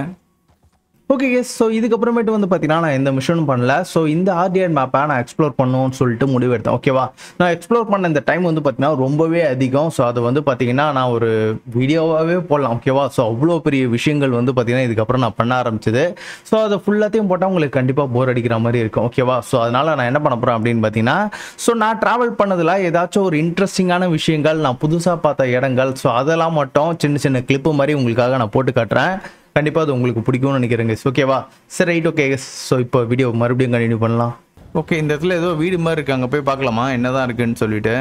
Okay yes. ஸோ இதுக்கப்புறமேட்டு வந்து பார்த்தீங்கன்னா நான் எந்த மிஷனும் பண்ணல. ஸோ இந்த ஆர்டிஆர் மேப்பை நான் எக்ஸ்ப்ளோர் பண்ணணும்னு சொல்லிட்டு முடிவெடுத்தேன். ஓகேவா, நான் எக்ஸ்ப்ளோர் பண்ண இந்த டைம் வந்து பார்த்தீங்கன்னா ரொம்பவே அதிகம். ஸோ அது வந்து பார்த்தீங்கன்னா நான் ஒரு வீடியோவாகவே போடலாம். ஓகேவா, ஸோ அவ்வளோ பெரிய விஷயங்கள் வந்து பார்த்தீங்கன்னா இதுக்கப்புறம் நான் பண்ண ஆரம்பிச்சது. ஸோ அதை ஃபுல்லாத்தையும் போட்டால் உங்களுக்கு கண்டிப்பாக போர் அடிக்கிற மாதிரி இருக்கும். ஓகேவா, ஸோ அதனால் நான் என்ன பண்ண போகிறேன் அப்படின்னு பார்த்தீங்கன்னா, ஸோ நான் ட்ராவல் பண்ணதில் ஏதாச்சும் ஒரு இன்ட்ரெஸ்டிங்கான விஷயங்கள், நான் புதுசாக பார்த்த இடங்கள், ஸோ அதெல்லாம் மட்டும் சின்ன சின்ன கிளிப்பு மாதிரி உங்களுக்காக நான் போட்டு காட்டுறேன். கண்டிப்பாக அது உங்களுக்கு பிடிக்கும்னு நினைக்கிறேங்க. ஓகேவா, சரி ரைட். ஓகே, ஸோ இப்போ வீடியோ மறுபடியும் கண்டினியூ பண்ணலாம். ஓகே, இந்த இடத்துல ஏதோ வீடு மாதிரி இருக்கு, அங்கே போய் பார்க்கலாமா என்னதான் இருக்குன்னு சொல்லிட்டு.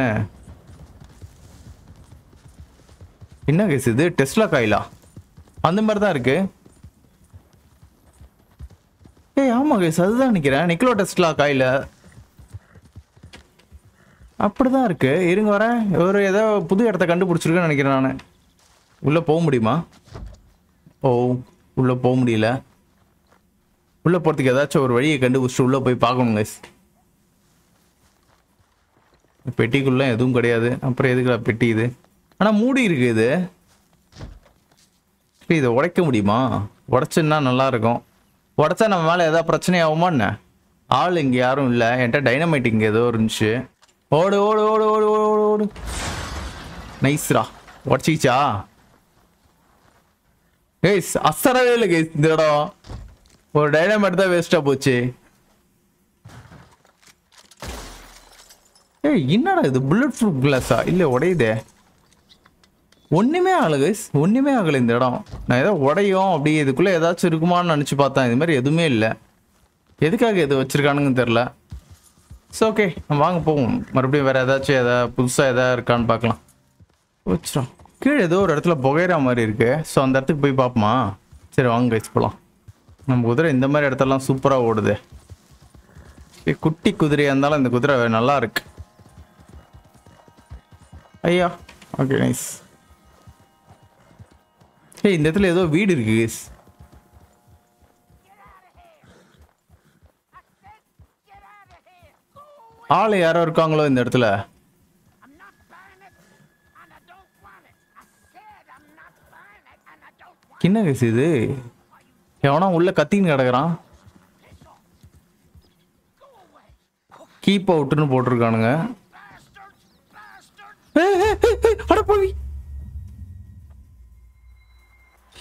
என்ன கேஸ் இது? டெஸ்லா காயிலா? அந்த மாதிரி தான் இருக்கு. ஏய் ஆமா கேஸ், அதுதான் நினைக்கிறேன். நிக்கலோ டெஸ்லா காயில அப்படிதான் இருக்கு. இருங்க வரேன். ஒரு ஏதோ புது இடத்த கண்டுபிடிச்சிருக்கேன்னு நினைக்கிறேன் நான். உள்ளே போக முடியுமா? ஓ, உள்ளே போக முடியல. உள்ளே போகிறதுக்கு ஏதாச்சும் ஒரு வழியை கண்டுபிடிச்சிட்டு உள்ளே போய் பார்க்கணும் கைஸ். பெட்டிக்குள்ளே எதுவும் கிடையாது. அப்புறம் எதுக்குடா பெட்டி இது? ஆனால் மூடி இருக்கு இது. இதை உடைக்க முடியுமா? உடைச்சுன்னா நல்லா இருக்கும். உடைச்சா நம்ம மேலே ஏதாவது பிரச்சனை ஆகுமா என்ன? ஆள் இங்கே யாரும் இல்லை. என்கிட்ட டைனமைட் இங்கே ஏதோ இருந்துச்சு. ஓடு ஓடு ஓடு ஓடு ஓடு ஓடு. நைஸ்ரா, உடச்சிச்சா? கேஸ் அசரவே இல்லை கேஸ். இந்த இடம் ஒரு டைனமைட் தான் வேஸ்டா போச்சு. ஏய் என்னடா இது? புல்லட் ப்ரூஃப் கிளாஸா? இல்லை உடையுதே. ஒன்றுமே ஆகலை கைஸ், ஒன்றுமே ஆகலை இந்த இடம். நான் ஏதோ உடையும் அப்படி இதுக்குள்ளே ஏதாச்சும் இருக்குமான்னு நினச்சி பார்த்தேன். இது மாதிரி எதுவுமே இல்லை. எதுக்காக எது வச்சுருக்கானுங்கன்னு தெரில. ஸோ ஓகே, வாங்க போவோம். மறுபடியும் வேறு ஏதாச்சும் புதுசாக எதாவது இருக்கான்னு பார்க்கலாம். வச்சிடும். கீழே ஏதோ ஒரு இடத்துல புகையிற மாதிரி இருக்கு. ஸோ அந்த இடத்துக்கு போய் பார்ப்போமா? சரி வாங்க கைஸ் போகலாம். நம்ம குதிரை இந்த மாதிரி இடத்தெல்லாம் சூப்பராக ஓடுது. குட்டி குதிரையாக இருந்தாலும் இந்த குதிரை நல்லா இருக்கு. ஐயா ஓகே நைஸ். ஏய் இந்த இடத்துல ஏதோ வீடு இருக்கு கைஸ். ஆள் யாரோ இருக்காங்களோ இந்த இடத்துல. என்ன கேஸ் இது? எவனா உள்ள கத்தின்னு கிடக்குறான். கீப் அவுட்னு போட்டிருக்கானுங்க.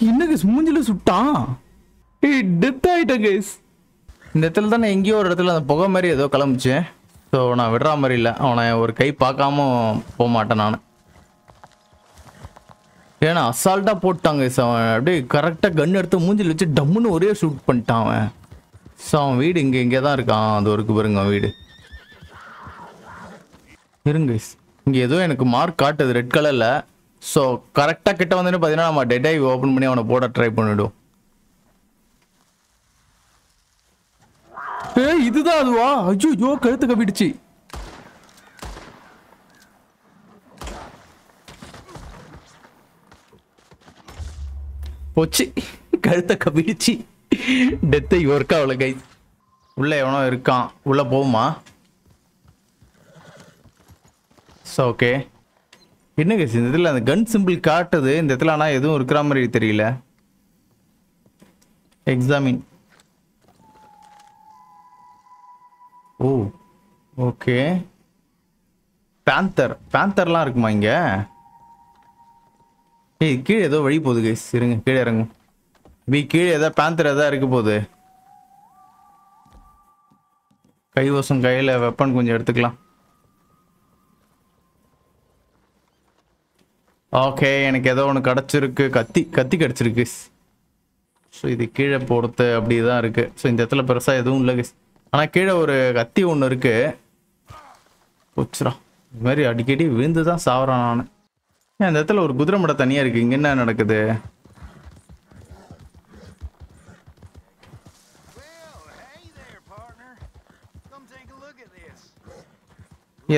என்ன கேஸ் மூஞ்சில சுட்டான்? டெத் ஆயிட்டேன் கேஸ். இந்த இடத்துல தானே எங்கேயோ ஒரு இடத்துல அந்த புகை மாதிரி ஏதோ கிளம்பிச்சேன். ஸோ நான் விடுற மாதிரி இல்லை. அவனை ஒரு கை பார்க்காம போக மாட்டேன் நான். ஏன்னா அசால்ட்டாக போட்டாங்க. அவன் அப்படியே கரெக்டாக கன் எடுத்து மூஞ்சில் வச்சு டம்முன்னு ஒரே ஷூட் பண்ணிட்டான் அவன். ஸோ அவன் வீடு இங்கே தான் இருக்கான். அது ஒரு பாருங்க வீடு. இருங்க இங்கே ஏதோ எனக்கு மார்க் காட்டுது ரெட் கலரில். ஸோ கரெக்டாக கிட்ட வந்துட்டு பார்த்தீங்கன்னா நம்ம டெட் ஐ ஓப்பன் பண்ணி அவனை போட ட்ரை பண்ணிவிடும். இதுதான் அதுவா? ஐயோ கழுத்து கவிடுச்சு. போச்சு, கழுத்தை கவிடுச்சு. டெத்தை ஒர்க் ஆகல கைஸ். உள்ள எவனோ இருக்கான். உள்ள போகுமா? So okay. என்ன கைஸ் இந்த இதில் அந்த கன் சிம்பிள் காட்டுது இந்த இடத்துல. ஆனால் எதுவும் இருக்கிற மாதிரி தெரியல. எக்ஸாமின். ஓ ஓகே. பேந்தர்லாம் இருக்குமா இங்கே? ஏய் கீழே ஏதோ வழி போகுது கைஸ். இருங்க கீழே இறங்கும். கீழே ஏதாவது பேந்தர் ஏதாவது இருக்க போகுது. கைவசம் கையில் வெப்பன் கொஞ்சம் எடுத்துக்கலாம். ஓகே எனக்கு ஏதோ ஒன்று கிடச்சிருக்கு. கத்தி கிடச்சிருக்கு. ஸோ இது கீழே போகிறது அப்படி தான் இருக்குது. ஸோ இந்த இடத்துல பெருசாக எதுவும் இல்லை கைஸ். ஆனால் கீழே ஒரு கத்தி ஒன்று இருக்குது. போச்சுரா. இது மாதிரி அடிக்கடி விழுந்து தான் சாவறான் நான். இந்த இடத்துல ஒரு குதிரை மடை தனியாக இருக்குது. இங்கே என்ன நடக்குது?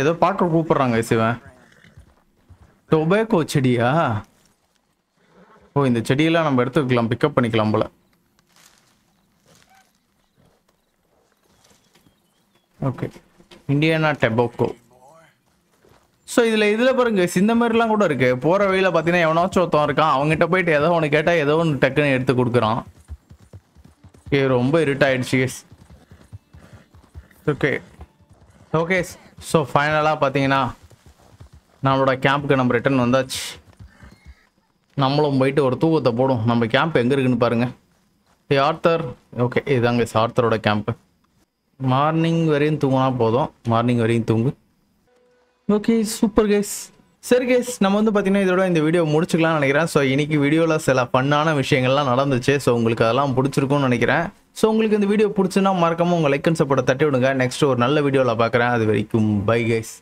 ஏதோ பார்க்க கூப்பிடுறாங்க சிவன். டொபேக்கோ செடியா? ஓ இந்த செடியெல்லாம் நம்ம எடுத்துக்கலாம், பிக்கப் பண்ணிக்கலாம் போல. Okay Indiana tobacco. ஸோ இதில் பாருங்க இந்த மாதிரிலாம் கூட இருக்கு. போகிற வழியில் பார்த்தீங்கன்னா எவனாச்சும் ஒருத்தன் இருக்கான். அவங்ககிட்ட போயிட்டு ஏதோ ஒன்று கேட்டால் ஏதோ ஒன்று டக்குன்னு எடுத்து கொடுக்குறான். ஓகே ரொம்ப இருட்டாயிடுச்சு கேஸ். ஓகே ஓகே ஸோ ஃபைனலாக பார்த்தீங்கன்னா நம்மளோட கேம்புக்கு நம்ம ரிட்டர்ன் வந்தாச்சு. நம்மளும் போயிட்டு ஒரு தூக்கத்தை போடும். நம்ம கேம்ப் எங்கே இருக்குன்னு பாருங்கள். ஆர்த்தர். ஓகே இதுதாங்க ஆர்த்தரோட கேம்ப்பு. மார்னிங் வரையும் தூங்கினா போதும். மார்னிங் வரையும் தூங்கு. Okay super case. சரி கேஸ் நம்ம வந்து பார்த்தீங்கன்னா இதோட இந்த வீடியோ முடிச்சுக்கலாம்னு நினைக்கிறேன். ஸோ இன்னைக்கு வீடியோவில் சில ஃபன்னான விஷயங்கள்லாம் நடந்துச்சு. ஸோ உங்களுக்கு அதெல்லாம் பிடிச்சிருக்கும்னு நினைக்கிறேன். ஸோ உங்களுக்கு இந்த வீடியோ பிடிச்சுன்னா மறக்காம உங்கள் லைக் அண்ட் சப்போர்ட்டை தட்டி விடுங்க. நெக்ஸ்ட் ஒரு நல்ல வீடியோவில் பார்க்குறேன். அது வரைக்கும் பை கைஸ்.